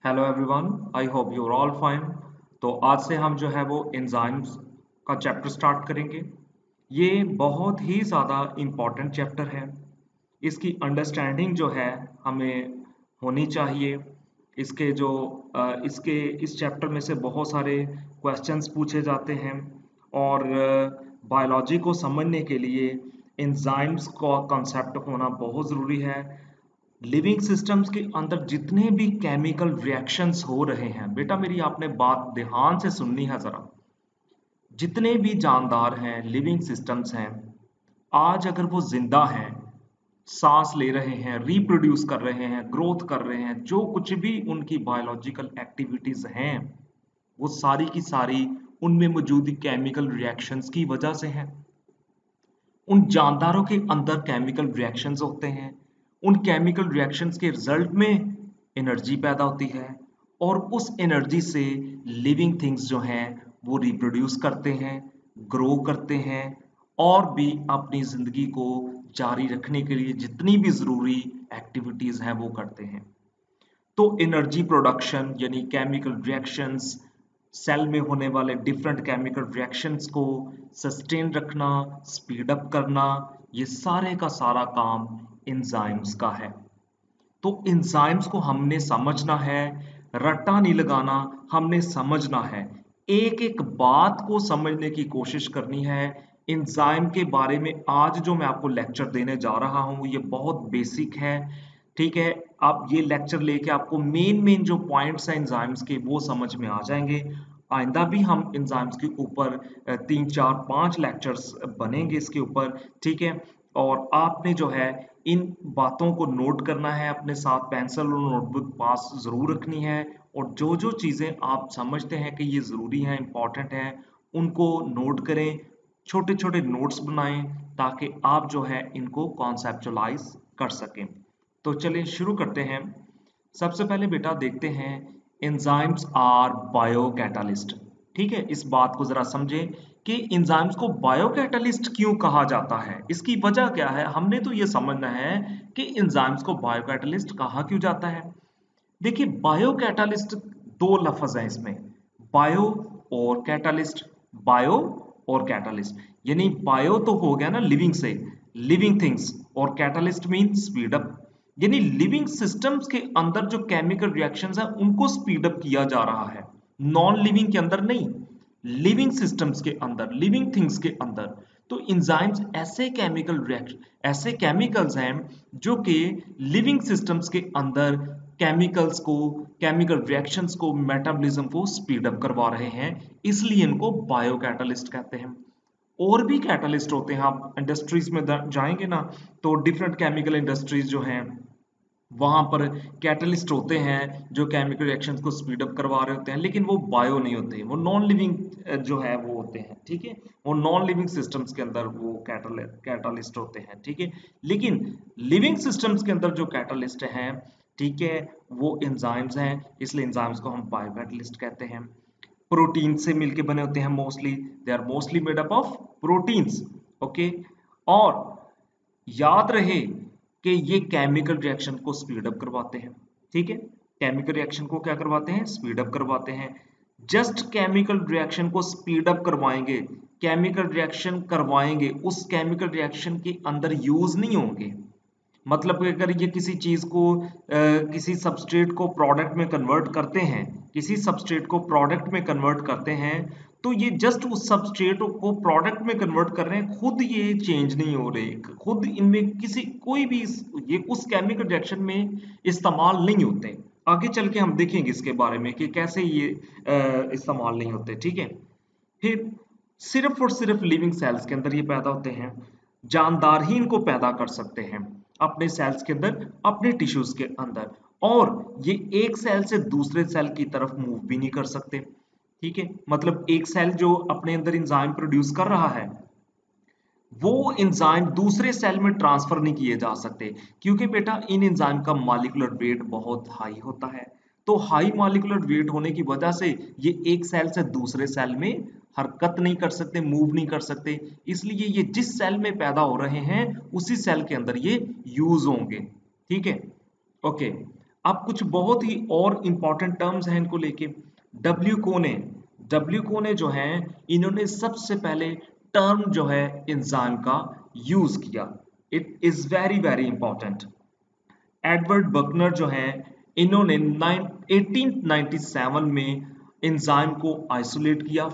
Hello everyone, I hope you are all fine. तो आज से हम जो है वो एंजाइम्स का चैप्टर स्टार्ट करेंगे। ये बहुत ही ज़्यादा इम्पॉर्टेंट चैप्टर है। इसकी अंडरस्टैंडिंग जो है हमें होनी चाहिए। इसके जो इसके इस चैप्टर में से बहुत सारे क्वेश्चंस पूछे जाते हैं और बायोलॉजी को समझने के लिए एंजाइम्स का कॉन्सेप्ट होना बहुत ज़रूरी है। लिविंग सिस्टम्स के अंदर जितने भी केमिकल रिएक्शंस हो रहे हैं, बेटा मेरी आपने बात ध्यान से सुननी है जरा। जितने भी जानदार हैं, लिविंग सिस्टम्स हैं, आज अगर वो जिंदा हैं, सांस ले रहे हैं, रिप्रोड्यूस कर रहे हैं, ग्रोथ कर रहे हैं, जो कुछ भी उनकी बायोलॉजिकल एक्टिविटीज हैं, वो सारी की सारी उनमें मौजूद केमिकल रिएक्शंस की वजह से हैं। उन जानदारों के अंदर केमिकल रिएक्शंस होते हैं। उन केमिकल रिएक्शंस के रिजल्ट में एनर्जी पैदा होती है और उस एनर्जी से लिविंग थिंग्स जो हैं वो रिप्रोड्यूस करते हैं, ग्रो करते हैं और भी अपनी ज़िंदगी को जारी रखने के लिए जितनी भी ज़रूरी एक्टिविटीज़ हैं वो करते हैं। तो एनर्जी प्रोडक्शन यानी केमिकल रिएक्शंस, सेल में होने वाले डिफरेंट केमिकल रिएक्शंस को सस्टेन रखना, स्पीड अप करना, ये सारे का सारा काम एंजाइम्स का है। तो एंजाइम्स को हमने समझना है, रट्टा नहीं लगाना, हमने समझना है। एक एक बात को समझने की कोशिश करनी है। एंजाइम के बारे में आज जो मैं आपको लेक्चर देने जा रहा हूँ ये बहुत बेसिक है। ठीक है, आप ये लेक्चर लेके आपको मेन मेन जो पॉइंट्स हैं एंजाइम्स के वो समझ में आ जाएंगे। आइंदा भी हम एंजाइम्स के ऊपर 3 4 5 लेक्चर्स बनेंगे इसके ऊपर। ठीक है, और आपने जो है इन बातों को नोट करना है, अपने साथ पेंसिल और नोटबुक पास जरूर रखनी है और जो जो चीजें आप समझते हैं कि ये जरूरी हैं, इंपॉर्टेंट हैं, उनको नोट करें, छोटे छोटे नोट्स बनाएं ताकि आप जो है इनको कॉन्सेप्चुलाइज कर सकें। तो चलिए शुरू करते हैं। सबसे पहले बेटा देखते हैं, एंजाइम्स आर बायोकैटालिस्ट। ठीक है, इस बात को जरा समझें कि एंजाइम्स को बायोकैटालिस्ट क्यों कहा जाता है, इसकी वजह क्या है। हमने तो ये समझना है कि एंजाइम्स को बायोकैटालिस्ट कहा क्यों जाता है। देखिए, बायोकैटालिस्ट दो लफ्ज हैं इसमें, बायो और कैटालिस्ट। बायो और कैटालिस्ट यानी बायो तो हो गया ना लिविंग से, लिविंग थिंग्स, और कैटालिस्ट मीन स्पीड अप, यानी लिविंग सिस्टम्स के अंदर जो केमिकल रिएक्शंस हैं उनको स्पीड अप किया जा रहा है, नॉन लिविंग के अंदर नहीं, लिविंग सिस्टम्स के अंदर, लिविंग थिंग्स के अंदर। तो इंजाइम्स ऐसे केमिकल रिएक्शन, ऐसे केमिकल्स हैं जो कि लिविंग सिस्टम्स के अंदर केमिकल्स को, केमिकल रिएक्शंस को, मेटाबॉलिज्म को स्पीड अप करवा रहे हैं, इसलिए इनको बायोकैटालिस्ट कहते हैं। और भी कैटलिस्ट होते हैं, आप इंडस्ट्रीज में जाएंगे ना तो डिफरेंट केमिकल इंडस्ट्रीज जो हैं वहां पर कैटलिस्ट होते हैं जो केमिकल रिएक्शंस को स्पीड अप करवा रहे होते हैं, लेकिन वो बायो नहीं होते, वो नॉन लिविंग जो है वो होते हैं। ठीक है, वो नॉन लिविंग सिस्टम्स के अंदर वो कैटलिस्ट होते हैं। ठीक है, लेकिन लिविंग सिस्टम्स के अंदर जो कैटलिस्ट हैं, ठीक है, वो एंजाइम्स हैं, इसलिए एंजाइम्स को हम बायोकैटलिस्ट कहते हैं। प्रोटीन से मिलके बने होते हैं mostly, they are mostly made up of proteins. Okay, और याद रहे कि ये केमिकल रिएक्शन को स्पीड अप करवाते हैं। ठीक है, केमिकल रिएक्शन को क्या करवाते हैं, स्पीड अप करवाते हैं। जस्ट केमिकल रिएक्शन को स्पीड अप करवाएंगे, केमिकल रिएक्शन करवाएंगे, उस केमिकल रिएक्शन के अंदर यूज नहीं होंगे। मतलब कि अगर ये किसी चीज को किसी सबस्ट्रेट को प्रोडक्ट में कन्वर्ट करते हैं, किसी सबस्ट्रेट को प्रोडक्ट में कन्वर्ट करते हैं, तो ये जस्ट उस सबस्ट्रेट को प्रोडक्ट में कन्वर्ट कर रहे हैं, खुद ये चेंज नहीं हो रहे, खुद इनमें किसी कोई भी ये उस केमिकल रिएक्शन में इस्तेमाल नहीं होते। आगे चल के हम देखेंगे इसके बारे में कि कैसे ये इस्तेमाल नहीं होते। ठीक है, फिर सिर्फ और सिर्फ लिविंग सेल्स के अंदर ये पैदा होते हैं, जानदार ही इनको पैदा कर सकते हैं अपने सेल्स के अंदर, अपने टिश्यूज के अंदर, और ये एक सेल से दूसरे सेल की तरफ मूव भी नहीं कर सकते। ठीक है, मतलब एक सेल जो अपने अंदर एंजाइम प्रोड्यूस कर रहा है, वो एंजाइम दूसरे सेल में ट्रांसफर नहीं किए जा सकते, क्योंकि बेटा इन एंजाइम का मॉलिक्यूलर वेट बहुत हाई होता है। तो हाई मॉलिक्यूलर वेट होने की वजह से ये एक सेल से दूसरे सेल में हरकत नहीं कर सकते, मूव नहीं कर सकते, इसलिए ये जिस सेल में पैदा हो रहे हैं उसी सेल के अंदर ये यूज होंगे। ठीक है, ओके। अब कुछ बहुत ही और इंपॉर्टेंट टर्म्स हैं इनको लेके। डब्ल्यू कोने जो है, इन्होंने सबसे पहले टर्म जो है एंजाइम का यूज किया। It is very very important. Edward Buchner जो है, इन्होंने 1897 में एंजाइम को आइसोलेट किया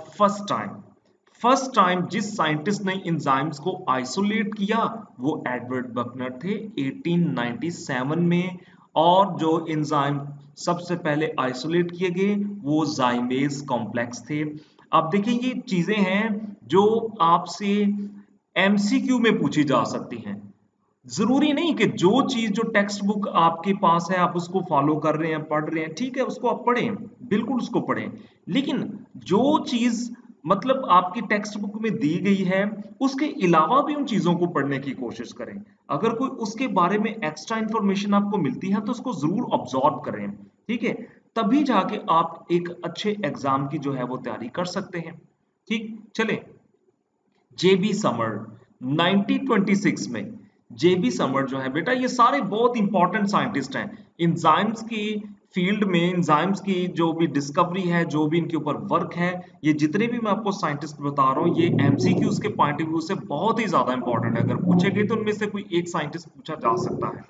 फर्स्ट टाइम जिस साइंटिस्ट ने एंजाइम्स को आइसोलेट किया वो एडवर्ड बकनर थे 1897 में। और जो एंजाइम सबसे पहले आइसोलेट किए गए वो जाइमेज कॉम्प्लेक्स थे। अब देखिए ये चीजें हैं जो आपसे एमसीक्यू में पूछी जा सकती हैं। जरूरी नहीं कि जो चीज जो टेक्स्ट बुक आपके पास है आप उसको फॉलो कर रहे हैं, पढ़ रहे हैं, ठीक है, उसको आप पढ़ें, बिल्कुल उसको पढ़ें। लेकिन जो चीज मतलब आपकी टेक्स्ट बुक में दी गई है उसके अलावा भी उन चीजों को पढ़ने की कोशिश करें। अगर कोई उसके बारे में एक्स्ट्रा इंफॉर्मेशन आपको मिलती है तो उसको जरूर ऑब्जॉर्व करें, ठीक है, तभी जाके आप एक अच्छे एग्जाम की जो है वो तैयारी कर सकते हैं। ठीक, चले। जेबी समर 1926 में, जेबी समर जो है बेटा, ये सारे बहुत इंपॉर्टेंट साइंटिस्ट हैं इंजाइम्स की फील्ड में। इंजाइम्स की जो भी डिस्कवरी है, जो भी इनके ऊपर वर्क है, ये जितने भी मैं आपको साइंटिस्ट बता रहा हूँ, ये एमसीक्यूज के पॉइंट ऑफ व्यू से बहुत ही ज्यादा इंपॉर्टेंट है। अगर पूछे गए तो उनमें से कोई एक साइंटिस्ट पूछा जा सकता है।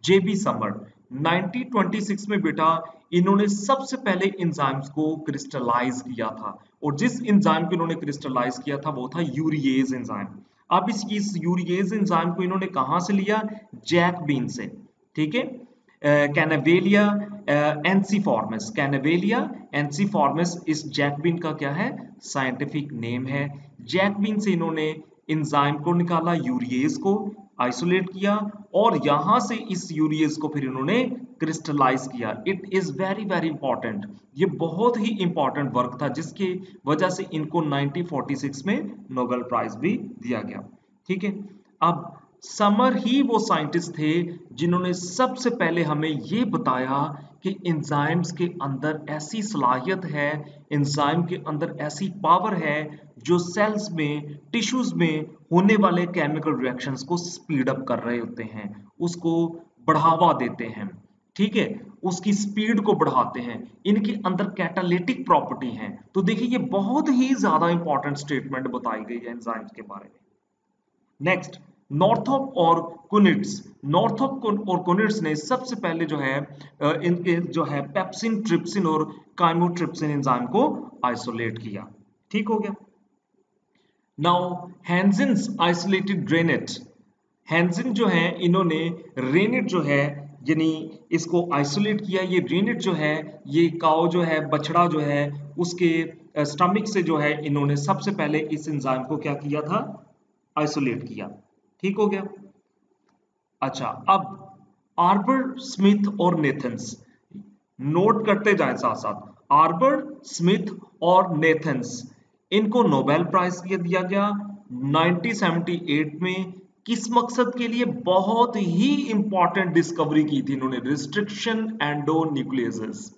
जेबी समर 1926 में बेटा, इन्होंने सबसे पहले एंजाइम्स को क्रिस्टलाइज किया था। और जिस एंजाइम को इन्होंने क्रिस्टलाइज किया था वो था यूरिएज एंजाइम। अब इस यूरिएज एंजाइम को इन्होंने कहां से लिया? जैकबीन से, ठीक है। कैनावेलिया एनसीफॉर्मिस, कैनावेलिया एनसीफॉर्मिस इस जैकबीन का क्या है? साइंटिफिक नेम है। जैकबीन से इन्होंने एंजाइम को निकाला, यूरिएज को आइसोलेट किया और यहां से इस यूरिएज को फिर इन्होंने क्रिस्टलाइज किया। It is very very important. ये बहुत ही इंपॉर्टेंट वर्क था जिसकी वजह से इनको 1946 में नोबेल प्राइज भी दिया गया, ठीक है। अब समर ही वो साइंटिस्ट थे जिन्होंने सबसे पहले हमें ये बताया कि एंजाइम्स के अंदर ऐसी सलाहियत है, एंजाइम के अंदर ऐसी पावर है जो सेल्स में, टिश्यूज में होने वाले केमिकल रिएक्शंस को स्पीड अप कर रहे होते हैं, उसको बढ़ावा देते हैं, ठीक है, उसकी स्पीड को बढ़ाते हैं। इनके अंदर कैटालिटिक प्रॉपर्टी है। तो देखिए ये बहुत ही ज्यादा इंपॉर्टेंट स्टेटमेंट बताई गई है एंजाइम्स के बारे में। नेक्स्ट, नॉर्थप और कुनिट्स। नॉर्थप और कुनिट्स ने सबसे पहले जो है इनके जो है पेप्सिन, ट्रिप्सिन और काइमोट्रिप्सिन एंजाइम को आइसोलेट किया, ठीक हो गया। Now Hansen's isolated rennet. Hansen जो है इन्होंने रेनेट जो है यानी इसको आइसोलेट किया। ये रेनेट जो है, ये काउ जो है, बछड़ा जो है, उसके स्टमक से जो है इन्होंने सबसे पहले इस एंजाइम को क्या किया था? आइसोलेट किया, ठीक हो गया। अच्छा, अब आर्बर स्मिथ और नेथन्स, नोट करते जाएं साथ साथ। आर्बर स्मिथ और नेथन्स, इनको नोबेल प्राइज दिया गया 1978 में। किस मकसद के लिए? बहुत ही इंपॉर्टेंट डिस्कवरी की थी इन्होंने, रिस्ट्रिक्शन एंडोन्यूक्लियोसिस,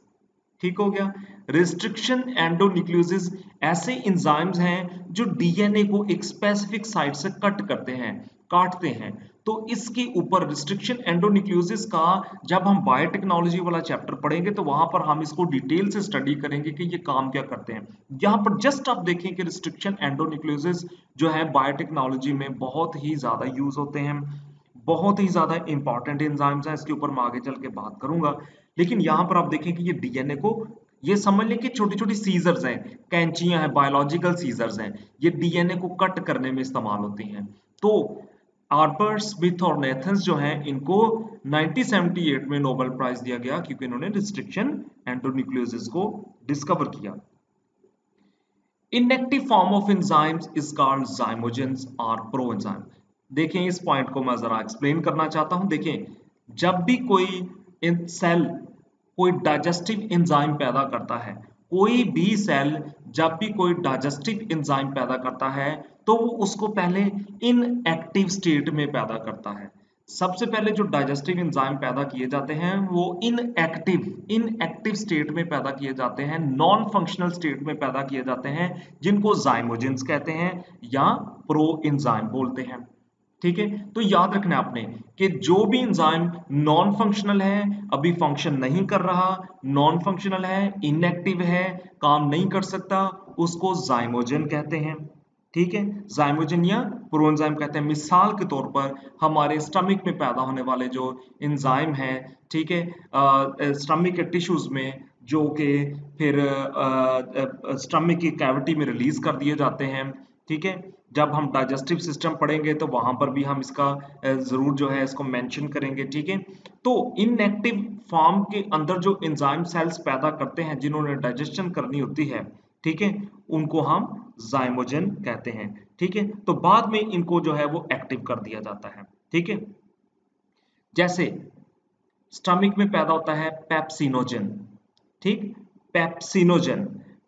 ठीक हो गया। रिस्ट्रिक्शन एंडोन्यूक्लियोसिस ऐसे एंजाइम्स हैं जो डीएनए को एक स्पेसिफिक साइट से कट करते हैं, काटते हैं। तो इसके ऊपर रिस्ट्रिक्शन एंडोन्यूक्लियोसिस का जब हम बायोटेक्नोलॉजी वाला चैप्टर पढ़ेंगे तो वहां पर हम इसको डिटेल से स्टडी करेंगे कि ये काम क्या करते हैं। यहां पर जस्ट आप देखें कि रिस्ट्रिक्शन एंडोन्यूक्लियोसिस जो है बायोटेक्नोलॉजी में बहुत ही ज्यादा यूज होते हैं, बहुत ही ज्यादा इंपॉर्टेंट एंजाइम्स हैं। इसके ऊपर मैं आगे चल के बात करूंगा। लेकिन यहां पर आप देखें कि ये डीएनए को, ये समझ लें कि छोटी छोटी सीजर्स हैं, कैंचियां हैं, बायोलॉजिकल सीजर्स हैं, ये डीएनए को कट करने में इस्तेमाल होती हैं। तो आर्बर स्मिथ और नेथन्स जो हैं इनको 1978 में नोबेल प्राइज दिया गया क्योंकि इन्होंने रिस्ट्रिक्शन एंडोन्यूक्लियोसिस को डिस्कवर किया। Inactive form of enzymes is called zymogens और प्रोएंजाइम। देखें इस पॉइंट को मैं जरा एक्सप्लेन करना चाहता हूं। देखें, जब भी कोई सेल कोई डाइजेस्टिव एंजाइम पैदा करता है, कोई भी सेल जब भी कोई डाइजेस्टिव एंजाइम पैदा करता है तो वो उसको पहले इनएक्टिव स्टेट में पैदा करता है। सबसे पहले जो डाइजेस्टिव एंजाइम पैदा किए जाते हैं वो इनएक्टिव स्टेट में पैदा किए जाते हैं, नॉन फंक्शनल स्टेट में पैदा किए जाते हैं, जिनको जाइमोजेंस कहते हैं या प्रो एंजाइम बोलते हैं। ठीक है, तो याद रखना है आपने कि जो भी एंजाइम नॉन फंक्शनल है, अभी फंक्शन नहीं कर रहा, नॉन फंक्शनल है, इनएक्टिव है, काम नहीं कर सकता, उसको जाइमोजन कहते हैं। ठीक है, जाइमोजन या प्रोएंजाइम कहते हैं। मिसाल के तौर पर हमारे स्टमक में पैदा होने वाले जो एंजाइम है, ठीक है, स्टमक के टिश्यूज में जो कि फिर स्टमक की कैविटी में रिलीज कर दिए जाते हैं। ठीक है, जब हम डाइजेस्टिव सिस्टम पढ़ेंगे तो वहां पर भी हम इसका जरूर जो है इसको मेंशन करेंगे। ठीक है, तो इनएक्टिव फॉर्म के अंदर जो एंजाइम सेल्स पैदा करते हैं जिन्होंने डाइजेशन करनी होती है, ठीक है, उनको हम जाइमोजन कहते हैं। ठीक है, तो बाद में इनको जो है वो एक्टिव कर दिया जाता है। ठीक है, जैसे स्टमक में पैदा होता है पेप्सिनोजन। ठीक, पेप्सिनोजन,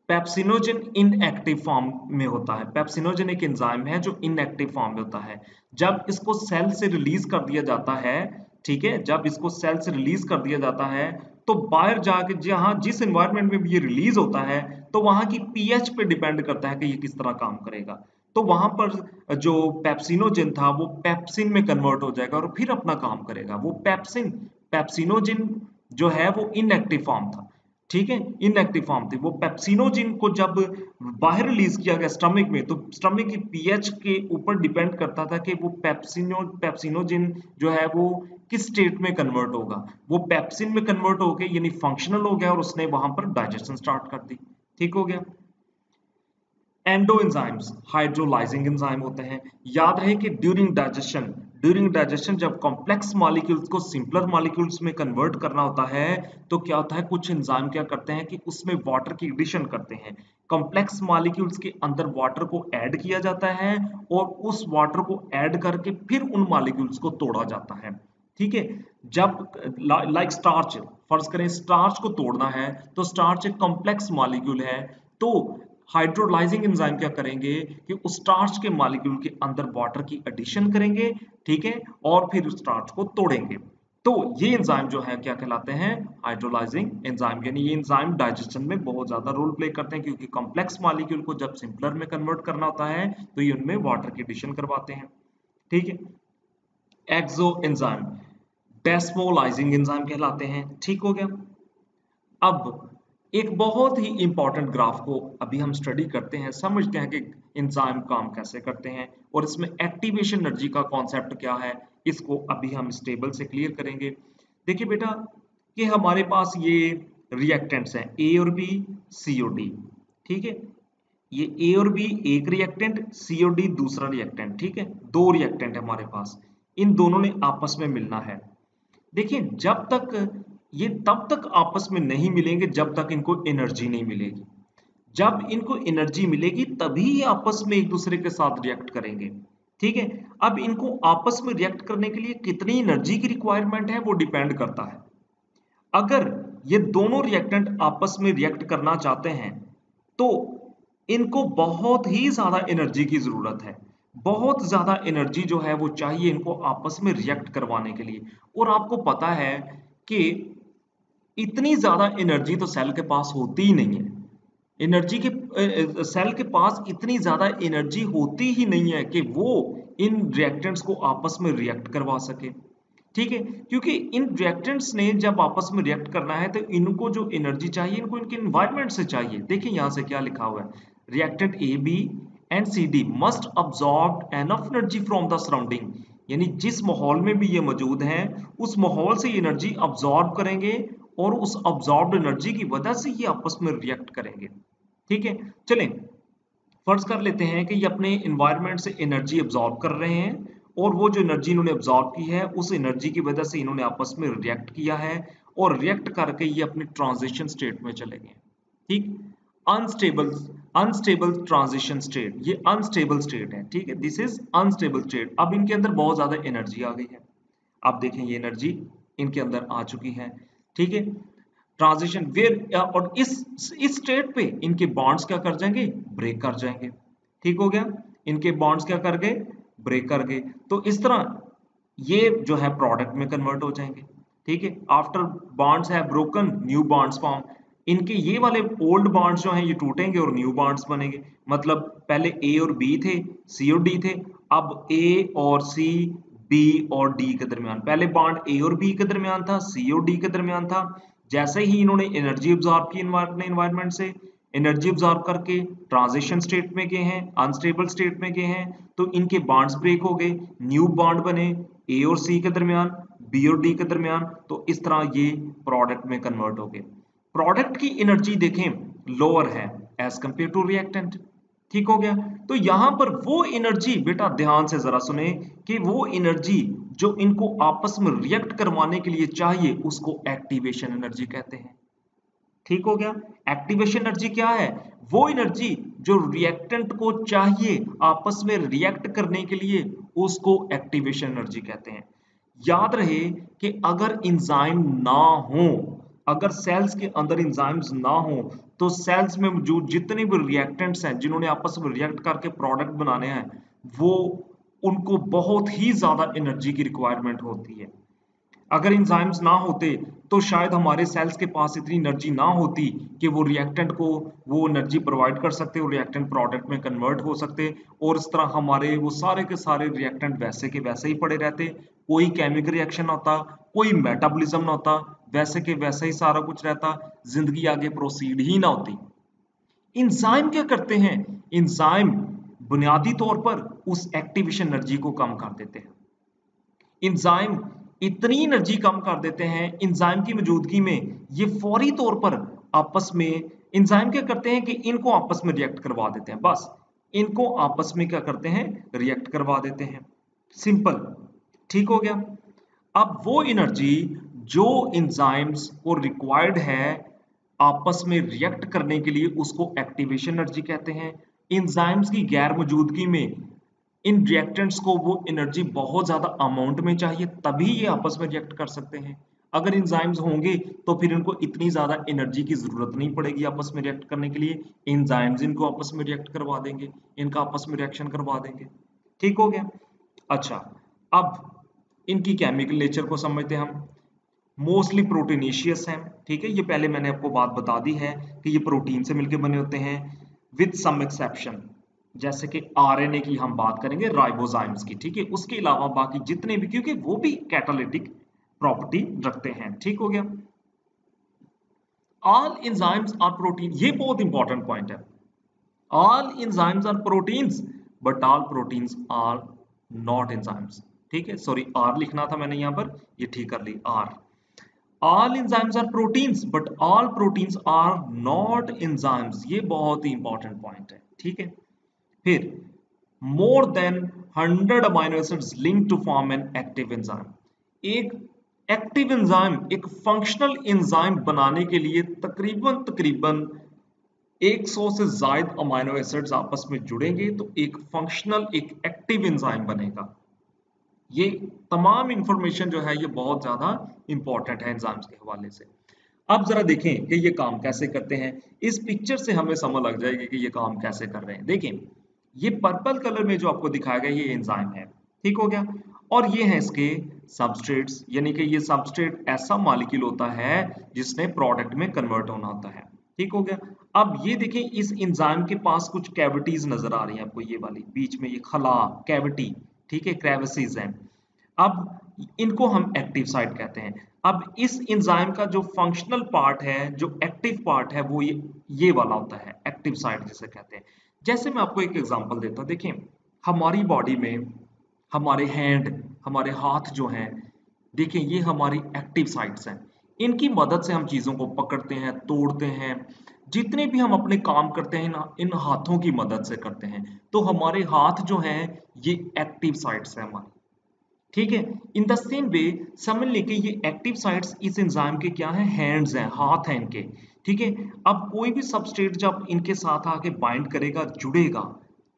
पेप्सिनोजन इनएक्टिव फॉर्म में होता है। पेप्सिनोजन एक एंजाइम है जो इनएक्टिव फॉर्म में होता है। जब इसको सेल से रिलीज कर दिया जाता है, ठीक है, जब इसको सेल से रिलीज कर दिया जाता है तो बाहर जाके जहां जिस एनवायरनमेंट में भी ये रिलीज होता है तो वहां की पीएच पे डिपेंड करता है कि ये किस तरह काम करेगा। तो वहां पर जो पेप्सिनोजन था वो पेप्सिन में कन्वर्ट हो जाएगा और फिर अपना काम करेगा। वो पेप्सिनोजन जो है वो इनएक्टिव फॉर्म था। ठीक है, इनएक्टिव फॉर्म थी। वो पेप्सिनोजिन को जब बाहर रिलीज किया गया स्टमक में, तो स्टमक की पीएच के ऊपर डिपेंड करता था कि वो पेप्सिनोजिन जो है वो किस स्टेट में कन्वर्ट होगा। वो पेप्सिन में कन्वर्ट हो गया यानी फंक्शनल हो गया और उसने वहां पर डाइजेशन स्टार्ट कर दी। ठीक हो गया। एंडो एंजाइम्स हाइड्रोलाइजिंग एंजाइम होते हैं। याद रहे कि ड्यूरिंग डाइजेशन जब कॉम्प्लेक्स मॉलिक्यूल्स को सिंपलर मॉलिक्यूल्स में कन्वर्ट करना होता है तो क्या होता है, कुछ एंजाइम क्या करते हैं कि उसमें वाटर की एडिशन करते हैं। कॉम्प्लेक्स मॉलिक्यूल्स के अंदर वाटर को ऐड किया जाता है और उस वाटर को ऐड करके फिर उन मॉलिक्यूल्स को तोड़ा जाता है। ठीक है, जब लाइक स्टार्च, फर्ज करें स्टार्च को तोड़ना है तो स्टार्च एक कॉम्प्लेक्स मॉलिक्यूल है, तो हाइड्रोलाइजिंग एंजाइम क्या करेंगे कि उस स्टार्च के मॉलिक्यूल के अंदर वाटर की एडिशन करेंगे। ठीक है, और फिर उस स्टार्च को तोड़ेंगे। तो ये एंजाइम जो है क्या कहलाते हैं, हाइड्रोलाइजिंग एंजाइम। यानी ये एंजाइम डाइजेशन में बहुत ज्यादा रोल प्ले करते हैं क्योंकि कॉम्प्लेक्स मॉलिक्यूल को जब सिंपलर में कन्वर्ट करना होता है तो ये उनमें वाटर की एडिशन करवाते हैं। ठीक है, एक्सो एंजाइम डेस्मोलाइजिंग एंजाइम कहलाते हैं। ठीक हो गया। अब एक बहुत ही इंपॉर्टेंट ग्राफ को अभी हम स्टडी करते हैं, समझते हैं कि एंजाइम काम कैसे करते हैं और इसमें एक्टिवेशन एनर्जी का कॉन्सेप्ट क्या है, इसको अभी हम इस टेबल से क्लियर करेंगे। देखिए बेटा कि हमारे पास ये रिएक्टेंट्स हैं ए और बी, सी और डी। ठीक है, ये ए और बी एक रिएक्टेंट, सी और डी दूसरा रिएक्टेंट। ठीक है, दो रिएक्टेंट है हमारे पास, इन दोनों ने आपस में मिलना है। देखिए जब तक ये तब तक आपस में नहीं मिलेंगे जब तक इनको एनर्जी नहीं मिलेगी। जब इनको एनर्जी मिलेगी तभी ये आपस में एक दूसरे के साथ रिएक्ट करेंगे। ठीक है, अब इनको आपस में रिएक्ट करने के लिए कितनी एनर्जी की रिक्वायरमेंट है वो डिपेंड करता है। अगर ये दोनों रिएक्टेंट आपस में रिएक्ट करना चाहते हैं तो इनको बहुत ही ज्यादा एनर्जी की जरूरत है। बहुत ज्यादा एनर्जी जो है वो चाहिए इनको आपस में रिएक्ट करवाने के लिए। और आपको पता है कि इतनी ज्यादा एनर्जी तो सेल के पास होती ही नहीं है। एनर्जी के सेल के पास इतनी ज्यादा एनर्जी होती ही नहीं है कि वो इन रिएक्टेंट्स को आपस में रिएक्ट करवा सके। ठीक है, क्योंकि इन रिएक्टेंट्स ने जब आपस में रिएक्ट करना है तो इनको जो एनर्जी चाहिए इनको इनके एनवायरनमेंट से चाहिए। देखिए यहां से क्या लिखा हुआ है, reactant A B and C D must absorb enough energy from the surrounding. यानी जिस माहौल में भी ये मौजूद हैं उस माहौल से एनर्जी अब्सॉर्ब करेंगे और उस अब्सॉर्ब्ड एनर्जी की वजह से ये आपस में रिएक्ट करेंगे। ठीक है, चलें फर्ज कर लेते हैं कि ये अपने एनवायरनमेंट से एनर्जी अब्सॉर्ब कर रहे हैं और वो जो एनर्जी इन्होंने अब्सॉर्ब की है उस एनर्जी की वजह से इन्होंने आपस में रिएक्ट किया है और रिएक्ट करके ये अपनी ट्रांजिशन स्टेट में चले गए। ठीक, अनस्टेबल अनस्टेबल ट्रांजिशन स्टेट, ये अनस्टेबल स्टेट है। ठीक है, दिस इज अनस्टेबल स्टेट। अब इनके अंदर बहुत ज्यादा एनर्जी आ गई है। आप देखें ये एनर्जी इनके अंदर आ चुकी है। ठीक है, ट्रांजिशन वेयर और इस स्टेट पे इनके बॉन्ड्स क्या कर जाएंगे, ब्रेक कर जाएंगे। ठीक हो गया, इनके बॉन्ड्स क्या कर गए, ब्रेक कर गए। तो इस तरह ये जो है प्रोडक्ट में कन्वर्ट हो जाएंगे। ठीक है, आफ्टर बॉन्ड्स है ब्रोकन न्यू बॉन्ड्स फॉर्म। इनके ये वाले ओल्ड बॉन्ड्स जो हैं ये टूटेंगे और न्यू बॉन्ड्स बनेंगे। मतलब पहले ए और बी थे, सी और डी थे, अब ए और सी, बी और डी के दरमियान, पहले बॉन्ड ए और बी के दरमियान था, सी और डी के दरमियान था। जैसे ही इन्होंने एनर्जी ऑब्जॉर्ब की अपने एनवायरनमेंट से, एनर्जी ऑब्जॉर्ब करके ट्रांजिशन स्टेट में गए हैं, अनस्टेबल स्टेट में गए हैं, तो इनके बॉन्ड्स ब्रेक हो गए, न्यू बॉन्ड बने ए और सी के दरमियान, बी और डी के दरमियान, तो इस तरह ये प्रोडक्ट में कन्वर्ट हो गए। प्रोडक्ट की एनर्जी देखें लोअर है एज कंपेयर टू रिएक्टेंट, ठीक हो गया। तो यहां पर वो एनर्जी, बेटा ध्यान से जरा सुने, कि वो एनर्जी जो इनको आपस में रिएक्ट करवाने के लिए चाहिए उसको एक्टिवेशन एनर्जी कहते हैं, ठीक हो गया। एक्टिवेशन एनर्जी क्या है? वो एनर्जी जो रिएक्टेंट को चाहिए आपस में रिएक्ट करने के लिए, उसको एक्टिवेशन एनर्जी कहते हैं। याद रहे कि अगर एंजाइम ना हो, अगर सेल्स के अंदर एंजाइम्स ना हो, तो सेल्स में मौजूद जितने भी रिएक्टेंट्स हैं जिन्होंने आपस में रिएक्ट करके प्रोडक्ट बनाने हैं, वो उनको बहुत ही ज्यादा एनर्जी की रिक्वायरमेंट होती है। अगर एंजाइम्स ना होते तो शायद हमारे सेल्स के पास इतनी एनर्जी ना होती कि वो रिएक्टेंट को वो एनर्जी प्रोवाइड कर सकते, वो रिएक्टेंट प्रोडक्ट में कन्वर्ट हो सकते, और इस तरह हमारे वो सारे के सारे रिएक्टेंट वैसे के वैसे ही पड़े रहते, कोई केमिकल रिएक्शन ना होता, कोई मेटाबॉलिज्म ना होता, वैसे के वैसे ही सारा कुछ रहता, जिंदगी आगे प्रोसीड ही ना होती। एंजाइम क्या करते हैं? एंजाइम बुनियादी तौर पर उस एक्टिवेशन एनर्जी को कम कर देते हैं। एंजाइम इतनी एनर्जी कम कर देते हैं, एंजाइम की मौजूदगी में ये फौरी तौर पर आपस में, एंजाइम क्या करते हैं कि इनको आपस में रिएक्ट करवा देते हैं, बस इनको आपस में क्या करते हैं? रिएक्ट करवा देते हैं, सिंपल, ठीक हो गया। अब वो एनर्जी जो एंजाइम्स को रिक्वायर्ड है आपस में रिएक्ट करने के लिए, उसको एक्टिवेशन एनर्जी कहते हैं। एंजाइम्स की गैर मौजूदगी में इन रिएक्टेंट्स को वो एनर्जी बहुत ज्यादा अमाउंट में चाहिए, तभी ये आपस में रिएक्ट कर सकते हैं। अगर एंजाइम्स होंगे तो फिर इनको इतनी ज्यादा एनर्जी की जरूरत नहीं पड़ेगी आपस में रिएक्ट करने के लिए, एंजाइम्स इनको आपस में रिएक्ट करवा देंगे, इनका आपस में रिएक्शन करवा देंगे, ठीक हो गया। अच्छा, अब इनकी केमिकल नेचर को समझते हैं हम। मोस्टली प्रोटीनेशियस हैं, ठीक है, ये पहले मैंने आपको बात बता दी है कि ये प्रोटीन से मिलकर बने होते हैं, विद सम एक्सेप्शन, जैसे कि आरएनए की हम बात करेंगे, राइबोजाइम्स की, ठीक है, उसके अलावा बाकी जितने भी, क्योंकि वो भी कैटालिटिक प्रॉपर्टी रखते हैं, ठीक हो गया। ऑल एंजाइम्स आर प्रोटीन, ये बहुत इंपॉर्टेंट पॉइंट है। All enzymes are proteins but all proteins are not enzymes, ठीक है, सॉरी आर लिखना था मैंने यहां पर, ये ठीक कर ली, are. All enzymes are proteins, but all proteins are not enzymes. ये बहुत ही इंपॉर्टेंट पॉइंट है, ठीक है। फिर more than 100 amino acids linked to form an active enzyme. एक एक्टिव एंजाइम, एक फंक्शनल एंजाइम बनाने के लिए तकरीबन 100 से ज्यादा अमाइनो एसिड्स आपस में जुड़ेंगे तो एक फंक्शनल, एक एक्टिव एंजाइम बनेगा। ये तमाम इंफॉर्मेशन जो है ये बहुत ज्यादा इंपॉर्टेंट है एंजाइम्स के हवाले से। अब जरा देखें कि ये काम कैसे करते हैं। इस पिक्चर से हमें समझ लग जाएगी कि ये काम कैसे कर रहे हैं। देखें, ये पर्पल कलर में जो आपको दिखाया गया ये एंजाइम है, ठीक हो गया, और ये है इसके सबस्ट्रेट्स, यानी कि ये सबस्ट्रेट ऐसा मॉलिक्यूल होता है जिसने प्रोडक्ट में कन्वर्ट होना होता है, ठीक हो गया। अब ये देखें, इस एंजाइम के पास कुछ कैविटीज नजर आ रही हैं आपको, ये वाली बीच में ये खला, कैविटी, ठीक है, क्रेविसेस हैं। अब इनको हम एक्टिव साइट कहते हैं। अब इस एंजाइम का जो फंक्शनल पार्ट है, जो एक्टिव पार्ट है, वो ये वाला होता है, एक्टिव साइट जिसे कहते हैं। जैसे मैं आपको एक एग्जांपल देता हूं, देखें हमारी बॉडी में हमारे हैंड, हमारे हाथ जो हैं, देखें ये हमारी एक्टिव साइट्स हैं। इनकी मदद से हम चीजों को पकड़ते हैं, तोड़ते हैं, जितने भी हम अपने काम करते हैं ना, इन हाथों की मदद से करते हैं। तो हमारे हाथ जो हैं ये एक्टिव साइट्स हैं हमारी, ठीक है। इन द सेम वे समझ लें कि ये एक्टिव साइट्स इस एंजाइम के क्या है? हैंड्स हैं, हाथ हैं इनके, ठीक है। अब कोई भी सबस्ट्रेट जब इनके साथ आके बाइंड करेगा, जुड़ेगा,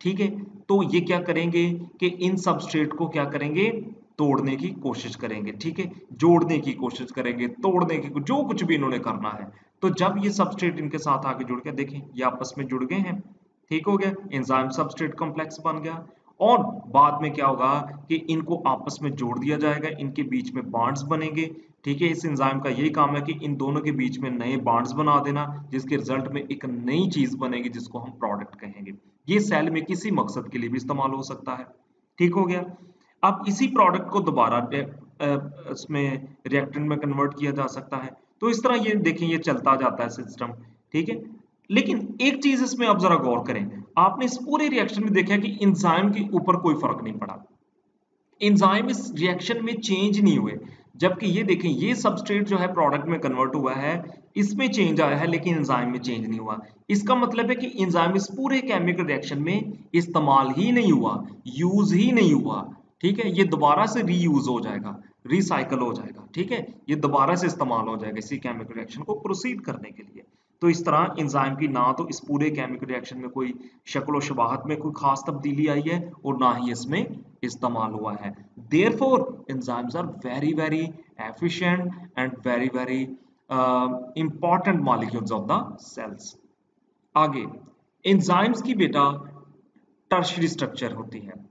ठीक है, तो ये क्या करेंगे कि इन सबस्ट्रेट को क्या करेंगे? तोड़ने की कोशिश करेंगे, ठीक है, जोड़ने की कोशिश करेंगे, तोड़ने की, जो कुछ भी इन्होंने करना है। तो जब ये सबस्ट्रेट इनके साथ आके जुड़ गया, देखें ये आपस में जुड़ गए हैं, ठीक हो गया, एंजाइम सबस्ट्रेट कॉम्प्लेक्स बन गया। और बाद में क्या होगा कि इनको आपस में जोड़ दिया जाएगा, इनके बीच में बॉन्ड्स बनेंगे, ठीक है। इस एंजाइम का यही काम है कि इन दोनों के बीच में नए बॉन्ड्स बना देना, जिसके रिजल्ट में एक नई चीज बनेगी जिसको हम प्रोडक्ट कहेंगे। ये सेल में किसी मकसद के लिए भी इस्तेमाल हो सकता है, ठीक हो गया। अब इसी प्रोडक्ट को दोबारा इसमें रिएक्टेंट में कन्वर्ट किया जा सकता है। तो इस तरह ये देखें, ये चलता जाता है सिस्टम, ठीक है। लेकिन एक चीज इसमें आप जरा गौर करें, आपने इस पूरे रिएक्शन में देखा कि एंजाइम के ऊपर कोई फर्क नहीं पड़ा, एंजाइम इस रिएक्शन में चेंज नहीं हुए। जबकि ये देखें, ये सबस्ट्रेट जो है प्रोडक्ट में कन्वर्ट हुआ है, इसमें चेंज आया है लेकिन एंजाइम में चेंज नहीं हुआ। इसका मतलब है कि एंजाइम इस पूरे केमिकल रिएक्शन में इस्तेमाल ही नहीं हुआ, यूज ही नहीं हुआ, ठीक है। ये दोबारा से रीयूज हो जाएगा, रिसाइकल हो जाएगा, ठीक है। ये दोबारा से इस्तेमाल हो जाएगा इसी केमिकल रिएक्शन को प्रोसीड करने के लिए। तो इस तरह एंजाइम की ना तो इस पूरे केमिकल रिएक्शन में कोई शक्ल व शबाहत में कोई खास तब्दीली आई है और ना ही इसमें इस्तेमाल हुआ है। Therefore, enzymes are very very efficient and very very important molecules of the cells. आगे एंजाइम्स की बेटा टर्शरी स्ट्रक्चर होती है।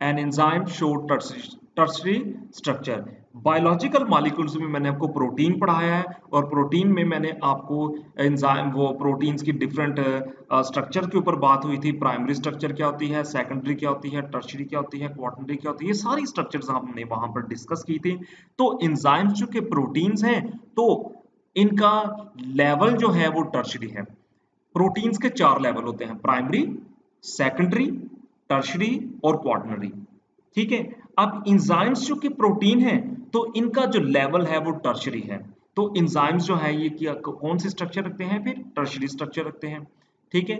An enzyme show tertiary structure. Biological molecules में मैंने आपको प्रोटीन पढ़ाया है और प्रोटीन में मैंने आपको एंजाइम वो प्रोटीन्स की डिफरेंट स्ट्रक्चर के ऊपर बात हुई थी। प्राइमरी स्ट्रक्चर क्या होती है, सेकेंडरी क्या होती है, टर्शरी क्या होती है, क्वार्टनरी क्या होती है, ये सारी स्ट्रक्चर्स हमने वहां पर डिस्कस की थी। तो एंजाइम्स जो के प्रोटीन्स हैं, तो इनका लेवल जो है वो टर्शरी है। प्रोटीन्स के 4 लेवल होते हैं, प्राइमरी, सेकेंडरी, टर्शरी और क्वार्टनरी, ठीक है। अब एंजाइम्स जो कि प्रोटीन है, तो इनका जो लेवल है वो टर्शरी है। तो एंजाइम्स जो है ये क्या कौन से स्ट्रक्चर रखते हैं, फिर टर्शरी स्ट्रक्चर रखते हैं, ठीक है।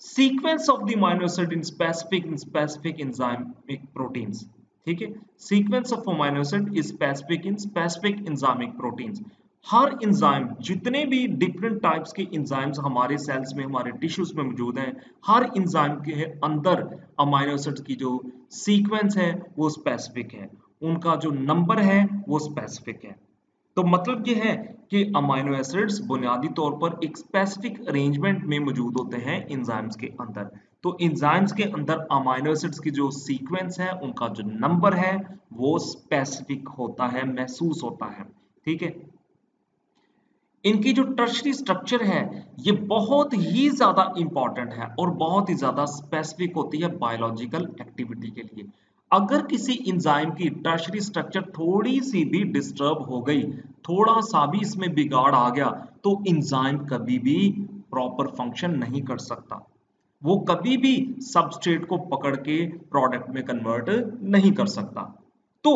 Sequence of the amino acid in specific enzymic proteins, ठीक है। Sequence of amino acid is specific in specific enzymic proteins. हर एंजाइम, जितने भी डिफरेंट टाइप्स के एंजाइम्स हमारे सेल्स में, हमारे टिश्यूज में मौजूद हैं, हर एंजाइम के अंदर अमीनो एसिड्स की जो सीक्वेंस है वो स्पेसिफिक है, उनका जो नंबर है वो स्पेसिफिक है। तो मतलब ये है कि अमीनो एसिड्स बुनियादी तौर पर एक स्पेसिफिक अरेंजमेंट में मौजूद होते हैं एंजाइम्स के अंदर। तो एंजाइम्स के अंदर अमीनो एसिड्स की जो सीक्वेंस है, उनका जो नंबर है वो स्पेसिफिक होता है, महसूस होता है, ठीक है। इनकी जो टर्शरी स्ट्रक्चर है ये बहुत ही ज्यादा इंपॉर्टेंट है और बहुत ही ज्यादा स्पेसिफिक होती है बायोलॉजिकल एक्टिविटी के लिए। अगर किसी एंजाइम की टर्शरी स्ट्रक्चर थोड़ी सी भी डिस्टर्ब हो गई, थोड़ा सा भी इसमें बिगाड़ आ गया, तो एंजाइम कभी भी प्रॉपर फंक्शन नहीं कर सकता, वो कभी भी सबस्ट्रेट को पकड़ के प्रोडक्ट में कन्वर्ट नहीं कर सकता। तो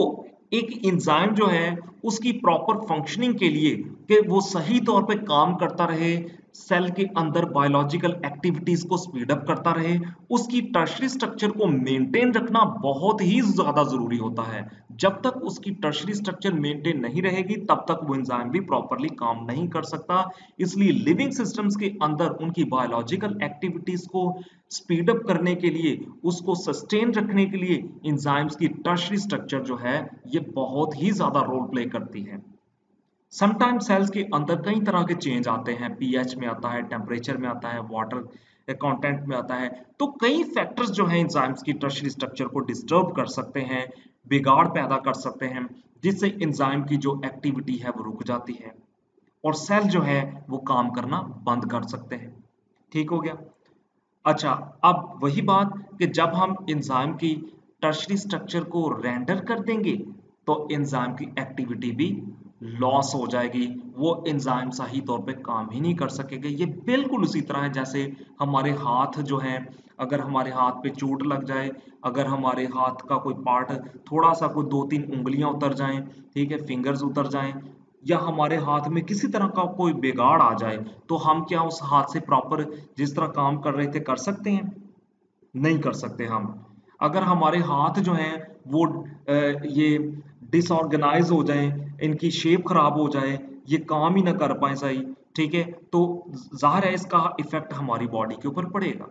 एक एंजाइम जो है उसकी प्रॉपर फंक्शनिंग के लिए कि वो सही तौर पे काम करता रहे, सेल के अंदर बायोलॉजिकल एक्टिविटीज को स्पीड अप करता रहे, उसकी टर्शरी स्ट्रक्चर को मेंटेन रखना बहुत ही ज्यादा जरूरी होता है। जब तक उसकी टर्शरी स्ट्रक्चर मेंटेन नहीं रहेगी तब तक वो एंजाइम भी प्रॉपरली काम नहीं कर सकता। इसलिए लिविंग सिस्टम्स के अंदर उनकी बायोलॉजिकल एक्टिविटीज को स्पीड अप करने के लिए, उसको सस्टेन रखने के लिए एंजाइम्स की टर्शरी स्ट्रक्चर जो है ये बहुत ही ज्यादा रोल प्ले करती है। समटाइम्स सेल्स के अंदर कई तरह के चेंज आते हैं, पीएच में आता है, टेम्परेचर में आता है, वाटर कंटेंट में आता है। तो कई फैक्टर्स जो हैं एंजाइम्स की टर्शरी स्ट्रक्चर को डिस्टर्ब कर सकते हैं, बिगाड़ पैदा कर सकते हैं, जिससे एंजाइम की जो एक्टिविटी है वो रुक जाती है और सेल जो है वो काम करना बंद कर सकते हैं, ठीक हो गया। अच्छा, अब वही बात कि जब हम एंजाइम की टर्शरी स्ट्रक्चर को रेंडर कर देंगे तो एंजाइम की एक्टिविटी भी लॉस हो जाएगी, वो एंजाइम सही तौर पे काम ही नहीं कर सकेगा। ये बिल्कुल उसी तरह है जैसे हमारे हाथ जो हैं, अगर हमारे हाथ पे चोट लग जाए, अगर हमारे हाथ का कोई पार्ट थोड़ा सा, कोई 2-3 उंगलियां उतर जाएं, ठीक है, फिंगर्स उतर जाएं, या हमारे हाथ में किसी तरह का कोई बिगाड़ आ जाए, तो हम क्या उस हाथ से प्रॉपर जिस तरह काम कर रहे थे कर सकते हैं? नहीं कर सकते हम। अगर हमारे हाथ जो हैं वो ये डिसऑर्गेनाइज हो जाएं, इनकी शेप खराब हो जाए, ये काम ही ना कर पाए सही, ठीक है, तो जाहिर है इसका इफेक्ट हमारी बॉडी के ऊपर पड़ेगा।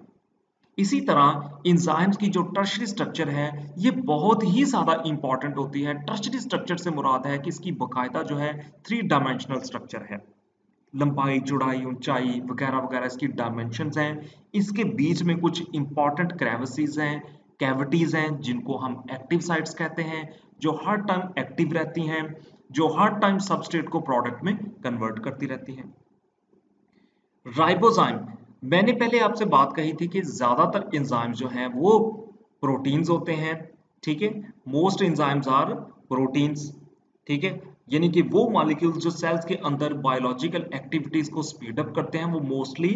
इसी तरह एंजाइम्स की जो टर्शरी स्ट्रक्चर है ये बहुत ही ज्यादा इंपॉर्टेंट होती है। टर्शरी स्ट्रक्चर से मुराद है कि इसकी बकायदा जो है 3 डायमेंशनल स्ट्रक्चर है, लंबाई, चौड़ाई, ऊंचाई वगैरह वगैरह इसकी डायमेंशंस हैं। इसके बीच में कुछ इंपॉर्टेंट क्रेविसीज हैं, कैविटीज हैं, जिनको हम एक्टिव साइट्स कहते हैं, जो हर टाइम एक्टिव रहती हैं, जो हर टाइम सबस्ट्रेट को प्रोडक्ट में कन्वर्ट करती रहती हैं। राइबोजाइम, मैंने पहले आपसे बात कही थी कि ज्यादातर एंजाइम जो हैं वो प्रोटीन्स होते हैं, ठीक है। मोस्ट एंजाइम्स आर प्रोटीन्स, ठीक है। यानी कि वो मॉलिक्यूल्स जो सेल्स के अंदर बायोलॉजिकल एक्टिविटीज को स्पीड अप करते हैं वो मोस्टली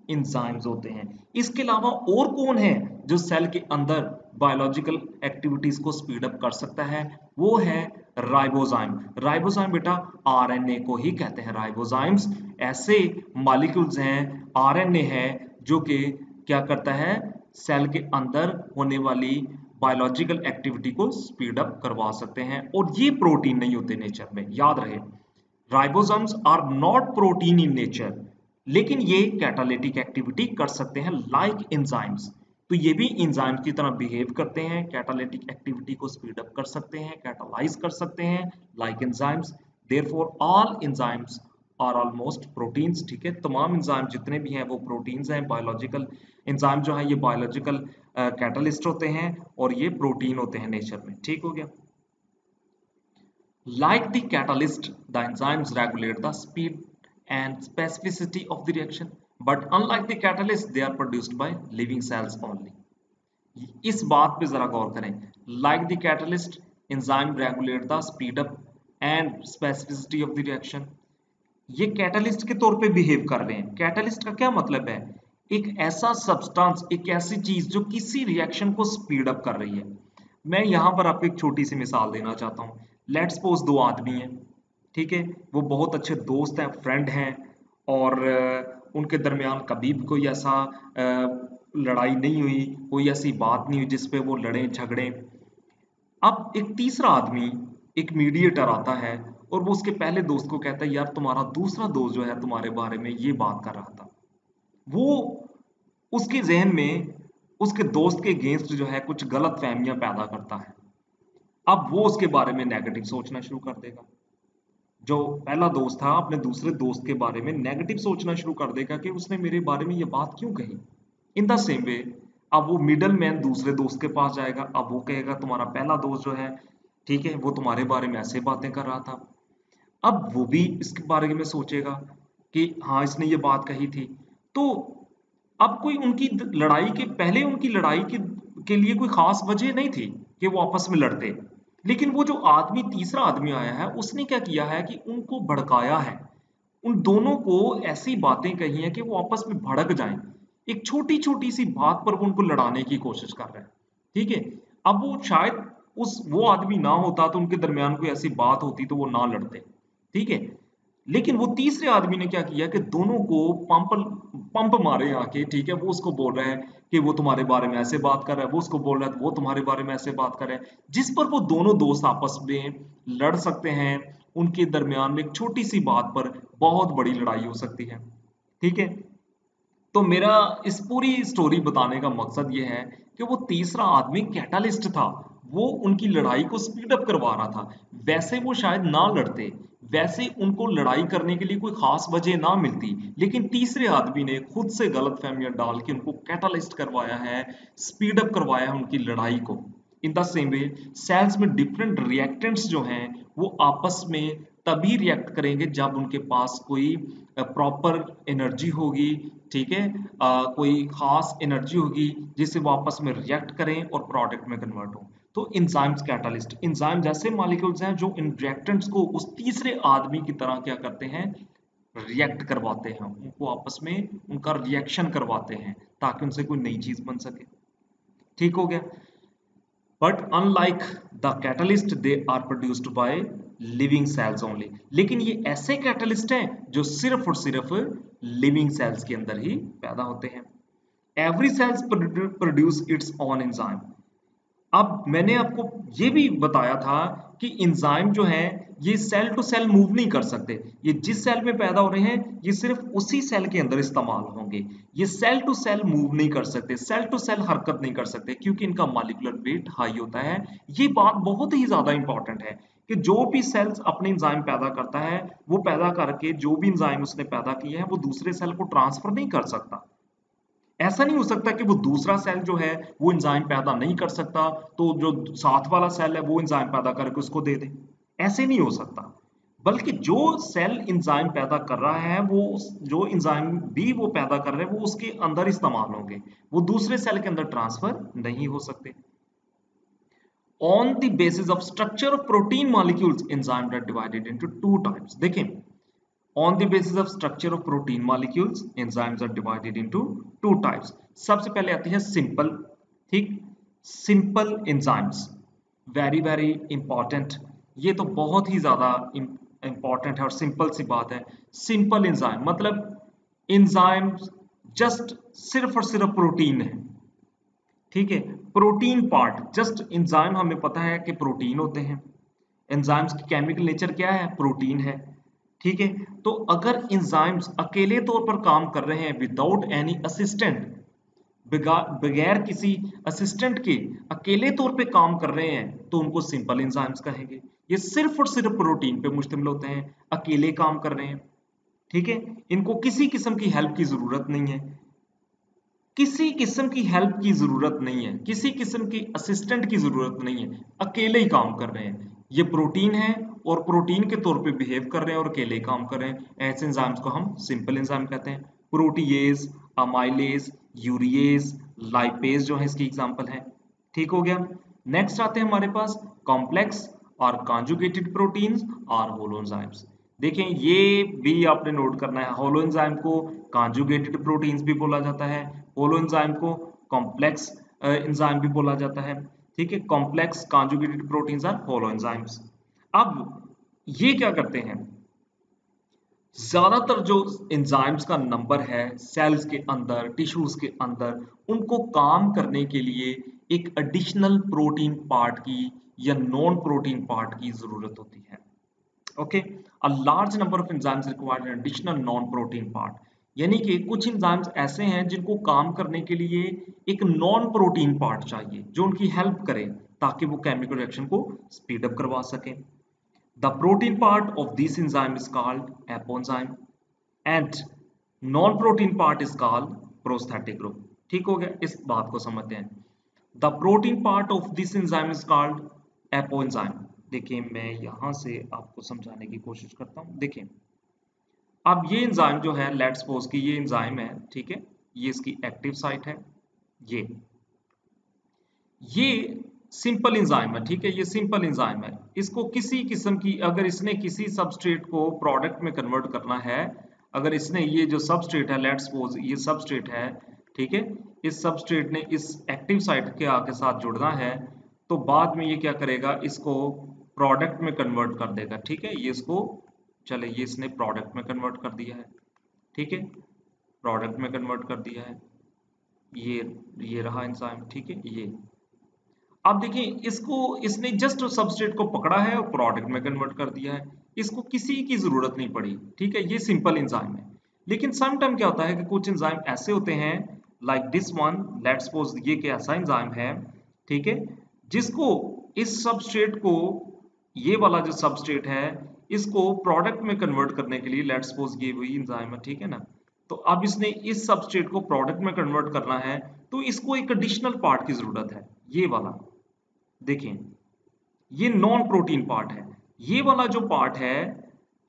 एंजाइम्स होते हैं। इसके अलावा और कौन है जो सेल के अंदर बायोलॉजिकल एक्टिविटीज को स्पीड अप कर सकता है? वो है राइबोजाइम। राइबोजाइम बेटा आरएनए को ही कहते हैं। राइबोजाइम्स ऐसे मॉलिक्यूल्स हैं, आरएनए है, जो कि क्या करता है, सेल के अंदर होने वाली बायोलॉजिकल एक्टिविटी को स्पीड अप करवा सकते हैं। और ये प्रोटीन नहीं होते नेचर में, याद रहे। Ribosomes are not protein in nature, लेकिन ये कैटालिटिक एक्टिविटी कर सकते हैं लाइक एंजाइम्स। तो ये भी एंजाइम की तरह बिहेव करते हैं, कैटालिटिक एक्टिविटी को स्पीड अप कर सकते हैं, कैटालाइज कर सकते हैं like enzymes. Therefore all enzymes are almost proteins, ठीक है। तमाम एंजाइम जितने भी हैं वो प्रोटीन्स हैं। बायोलॉजिकल एंजाइम जो है ये बायोलॉजिकल कैटलिस्ट होते हैं और ये प्रोटीन होते हैं नेचर में, ठीक हो गया। Like the catalyst, the enzymes regulate the speed and specificity of the reaction, but unlike the catalyst, they are produced by living cells only. इस बात पे जरा गौर करें। Like the catalyst, enzyme regulate the speed up and specificity of the reaction. ये catalyst के तौर पे behave कर रहे हैं। कैटलिस्ट का क्या मतलब है? एक ऐसा सब्सटेंस, एक ऐसी चीज जो किसी रिएक्शन को स्पीड अप कर रही है। मैं यहां पर आपको एक छोटी सी मिसाल देना चाहता हूं। लेट्स सपोज दो आदमी हैं, ठीक है, वो बहुत अच्छे दोस्त हैं, फ्रेंड हैं, और उनके दरमियान कभी भी कोई ऐसा लड़ाई नहीं हुई, कोई ऐसी बात नहीं हुई जिसपे वो लड़े झगड़े। अब एक तीसरा आदमी, एक मीडिएटर आता है और वो उसके पहले दोस्त को कहता है, यार तुम्हारा दूसरा दोस्त जो है तुम्हारे बारे में ये बात कर रहा था। वो उसके जहन में उसके दोस्त के अगेंस्ट जो है कुछ गलत फहमियां पैदा करता है। अब वो उसके बारे में नेगेटिव सोचना शुरू कर देगा। जो पहला दोस्त था अपने दूसरे दोस्त के बारे में नेगेटिव सोचना शुरू कर देगा कि उसने मेरे बारे में ये बात क्यों कही। इन द सेम वे अब वो मिडल मैन दूसरे दोस्त के पास जाएगा। अब वो कहेगा तुम्हारा पहला दोस्त जो है, ठीक है, वो तुम्हारे बारे में ऐसे बातें कर रहा था। अब वो भी इसके बारे में सोचेगा कि हाँ इसने ये बात कही थी। तो अब कोई उनकी लड़ाई के पहले उनकी लड़ाई के लिए कोई खास वजह नहीं थी कि वो आपस में लड़ते। लेकिन वो जो आदमी तीसरा आदमी आया है उसने क्या किया है कि उनको भड़काया है। उन दोनों को ऐसी बातें कही हैं कि वो आपस में भड़क जाएं। एक छोटी छोटी सी बात पर वो उनको लड़ाने की कोशिश कर रहे हैं, ठीक है। अब वो शायद वो आदमी ना होता तो उनके दरमियान कोई ऐसी बात होती तो वो ना लड़ते, ठीक है। लेकिन वो तीसरे आदमी ने क्या किया कि दोनों को पंप मारे आके, ठीक है। वो उसको बोल रहे हैं कि वो तुम्हारे बारे में ऐसे बात कर रहा है, वो उसको बोल रहा है वो तुम्हारे बारे में ऐसे बात कर रहे हैं, जिस पर वो दोनों दोस्त आपस में लड़ सकते हैं। उनके दरमियान में एक छोटी सी बात पर बहुत बड़ी लड़ाई हो सकती है, ठीक है। तो मेरा इस पूरी स्टोरी बताने का मकसद ये है कि वो तीसरा आदमी कैटालिस्ट था। वो उनकी लड़ाई को स्पीड अप करवा रहा था। वैसे वो शायद ना लड़ते, वैसे उनको लड़ाई करने के लिए कोई खास वजह ना मिलती, लेकिन तीसरे आदमी ने खुद से गलतफहमियां डाल के उनको कैटालिस्ट करवाया है, स्पीड अप करवाया है उनकी लड़ाई को। In the same way cells में डिफरेंट रिएक्टेंट्स जो हैं वो आपस में तभी रिएक्ट करेंगे जब उनके पास कोई प्रॉपर एनर्जी होगी, ठीक है। कोई खास एनर्जी होगी जिससे वो आपस में रिएक्ट करें और प्रोडक्ट में कन्वर्ट हो। तो एंजाइम्स कैटालिस्ट, एंजाइम जैसे मॉलिक्यूल्स हैं जो इन रिएक्टेंट्स को उस तीसरे आदमी की तरह क्या करते हैं, रिएक्ट करवाते हैं, उनको आपस में उनका रिएक्शन करवाते हैं ताकि उनसे कोई नई चीज बन सके, ठीक हो गया। But unlike the catalyst they are produced by living cells only. लेकिन ये ऐसे कैटलिस्ट हैं जो सिर्फ और सिर्फ लिविंग सेल्स के अंदर ही पैदा होते हैं। Every sales produce its own enzyme. अब मैंने आपको ये भी बताया था कि एंजाइम जो है ये सेल टू सेल मूव नहीं कर सकते। ये जिस सेल में पैदा हो रहे हैं ये सिर्फ उसी सेल के अंदर इस्तेमाल होंगे। ये सेल टू सेल मूव नहीं कर सकते, सेल टू सेल हरकत नहीं कर सकते, क्योंकि इनका मॉलिक्यूलर वेट हाई होता है। ये बात बहुत ही ज्यादा इंपॉर्टेंट है कि जो भी सेल्स अपने एंजाइम पैदा करता है वो पैदा करके जो भी एंजाइम उसने पैदा किया है वो दूसरे सेल को ट्रांसफर नहीं कर सकता। ऐसा नहीं हो सकता कि वो दूसरा सेल जो है वो एंजाइम पैदा नहीं कर सकता तो जो साथ वाला सेल है वो एंजाइम पैदा करके उसको दे दे। ऐसे नहीं हो सकता। बल्कि जो सेल एंजाइम पैदा कर रहा है वो जो एंजाइम भी वो पैदा कर रहे हैं वो उसके अंदर इस्तेमाल होंगे, वो दूसरे सेल के अंदर ट्रांसफर नहीं हो सकते। On the basis of structure of protein molecules, enzymes are divided into two types. देखें, on the basis of structure of protein molecules, enzymes are divided into two types. सबसे पहले आती है simple, ठीक, simple enzymes, very very important. ये तो बहुत ही ज्यादा इंपॉर्टेंट है और सिंपल सी बात है. सिंपल एंजाइम मतलब एंजाइम जस्ट सिर्फ और सिर्फ प्रोटीन है, ठीक है, प्रोटीन पार्ट. जस्ट एंजाइम हमें पता है कि प्रोटीन होते हैं. एंजाइम्स की केमिकल नेचर क्या है? प्रोटीन है, ठीक है. तो अगर एंजाइम्स अकेले तौर पर काम कर रहे हैं विदाउट एनी असिस्टेंट, बगैर किसी असिस्टेंट के अकेले तौर पे काम कर रहे हैं, तो उनको सिंपल एंजाइम्स कहेंगे. ये सिर्फ और सिर्फ प्रोटीन पे मुश्तमिल होते हैं, अकेले काम कर रहे हैं, ठीक है. इनको किसी किस्म की हेल्प की जरूरत नहीं है, किसी किस्म की हेल्प की जरूरत नहीं है, किसी किस्म की असिस्टेंट की जरूरत नहीं है, अकेले ही काम कर रहे हैं. ये प्रोटीन है और प्रोटीन के तौर पे बिहेव कर रहे हैं और अकेले ही काम कर रहे हैं. ऐसे एंजाइम्स को हम सिंपल एंजाइम कहते हैं. प्रोटीएज, अमाइलेज, यूरिएज, लाइपेज जो है इसकी एग्जांपल है. ठीक हो गया. नेक्स्ट आते हैं हमारे पास कॉम्प्लेक्स और कॉन्जुगेटेड प्रोटीन्स और होलो एंजाइम्स. देखें, ये भी आपने नोट करना है. होलो एंजाइम को कॉन्जुगेटेड प्रोटीन्स भी बोला जाता है, होलो एंजाइम को कॉम्प्लेक्स एंजाइम भी बोला जाता है, ठीक है. Complex conjugated proteins are holoenzymes. अब ये क्या करते हैं, ज्यादातर जो एंजाइम्स का नंबर है सेल्स के अंदर, टिश्यूज के अंदर, उनको काम करने के लिए एक एडिशनल प्रोटीन पार्ट की या नॉन प्रोटीन पार्ट की जरूरत होती है. Okay, a large number of enzymes required an additional non protein part. यानी कि कुछ एंजाइम्स ऐसे हैं जिनको काम करने के लिए एक नॉन प्रोटीन पार्ट चाहिए जो उनकी हेल्प करे ताकि वो केमिकल रिएक्शन को स्पीड अप करवा सकें. The protein part of this enzyme is called apoenzyme and non-protein part is called prosthetic group. ठीक हो गया, इस बात को समझते हैं. The protein part of this enzyme is called apoenzyme. देखिए, मैं यहां से आपको समझाने की कोशिश करता हूं. देखिए, अब ये एंजाइम जो है, लेट्स सपोज कि ये एंजाइम है, ठीक है, ये इसकी एक्टिव साइट है, ये सिंपल एंजाइम है, ठीक है, ये सिंपल एंजाइम है. इसको किसी किस्म की, अगर इसने किसी सबस्ट्रेट को प्रोडक्ट में कन्वर्ट करना है, अगर इसने ये जो सबस्ट्रेट है, लेट्स सपोज ये सबस्ट्रेट है, ठीक है, इस सबस्ट्रेट ने इस एक्टिव साइट के आगे साथ जुड़ना है, तो बाद में ये क्या करेगा, इसको प्रोडक्ट में कन्वर्ट कर देगा. ठीक है, ये इसको, चले, ये इसने प्रोडक्ट में कन्वर्ट कर दिया है, ठीक है, प्रोडक्ट में कन्वर्ट कर दिया है. ये रहा एंजाइम, ठीक है. ये अब देखिए, इसको इसने जस्ट सबस्ट्रेट को पकड़ा है और प्रोडक्ट में कन्वर्ट कर दिया है, इसको किसी की जरूरत नहीं पड़ी, ठीक है. ये सिंपल एंजाइम है. लेकिन सम टाइम क्या होता है कि कुछ एंजाइम ऐसे होते हैं, like this one, let's suppose ये क्या ऐसा एंजाइम है, ठीक है, जिसको इस सबस्ट्रेट को, ये वाला जो सबस्ट्रेट है, इसको प्रोडक्ट में कन्वर्ट करने के लिए, लेट्स सपोज ये वही एंजाइम है, ठीक है ना. तो अब इसने इस सबस्ट्रेट को प्रोडक्ट में कन्वर्ट करना है, तो इसको एक एडिशनल पार्ट की जरूरत है, ये वाला. देखें, ये नॉन प्रोटीन पार्ट है, ये वाला जो पार्ट है,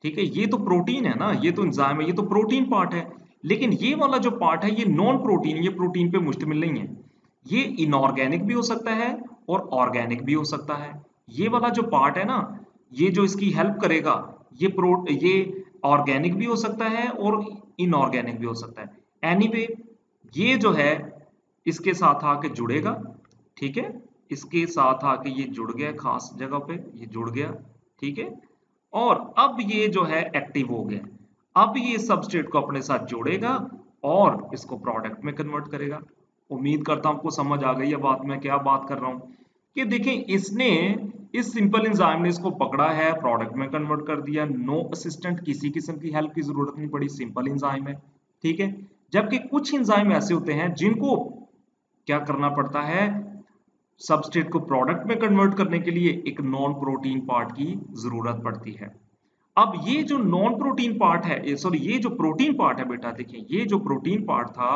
ठीक है, ये तो प्रोटीन है ना, ये तो एंजाइम है, ये तो प्रोटीन पार्ट है. लेकिन ये वाला जो पार्ट है, ये नॉन प्रोटीन, ये प्रोटीन पे मुश्तमिल नहीं है. ये इनऑर्गेनिक भी हो सकता है और ऑर्गेनिक भी हो सकता है. ये वाला जो पार्ट है ना, ये जो इसकी हेल्प करेगा, ये ऑर्गेनिक भी हो सकता है और इनऑर्गेनिक भी हो सकता है. एनीवे, ये जो है इसके साथ आके जुड़ेगा, ठीक है, इसके साथ आके ये जुड़ गया, खास जगह पे ये जुड़ गया, ठीक है. और अब ये जो है एक्टिव हो गया, अब ये सबस्ट्रेट को अपने साथ जोड़ेगा और इसको प्रोडक्ट में कन्वर्ट करेगा. उम्मीद करता हूं आपको समझ आ गई है बात, मैं क्या बात कर रहा हूं. कि देखें, इसने, इस सिंपल एंजाइम ने इसको पकड़ा है, प्रोडक्ट में कन्वर्ट कर दिया, नो असिस्टेंट, किसी किस्म की हेल्प की जरूरत नहीं पड़ी, सिंपल एंजाइम है, ठीक है. जबकि कुछ एंजाइम ऐसे होते हैं जिनको क्या करना पड़ता है, सबस्ट्रेट को प्रोडक्ट में कन्वर्ट करने के लिए एक नॉन प्रोटीन पार्ट की जरूरत पड़ती है. अब ये जो नॉन प्रोटीन पार्ट है, सॉरी, ये जो प्रोटीन पार्ट है बेटा, देखिए, ये जो प्रोटीन पार्ट था,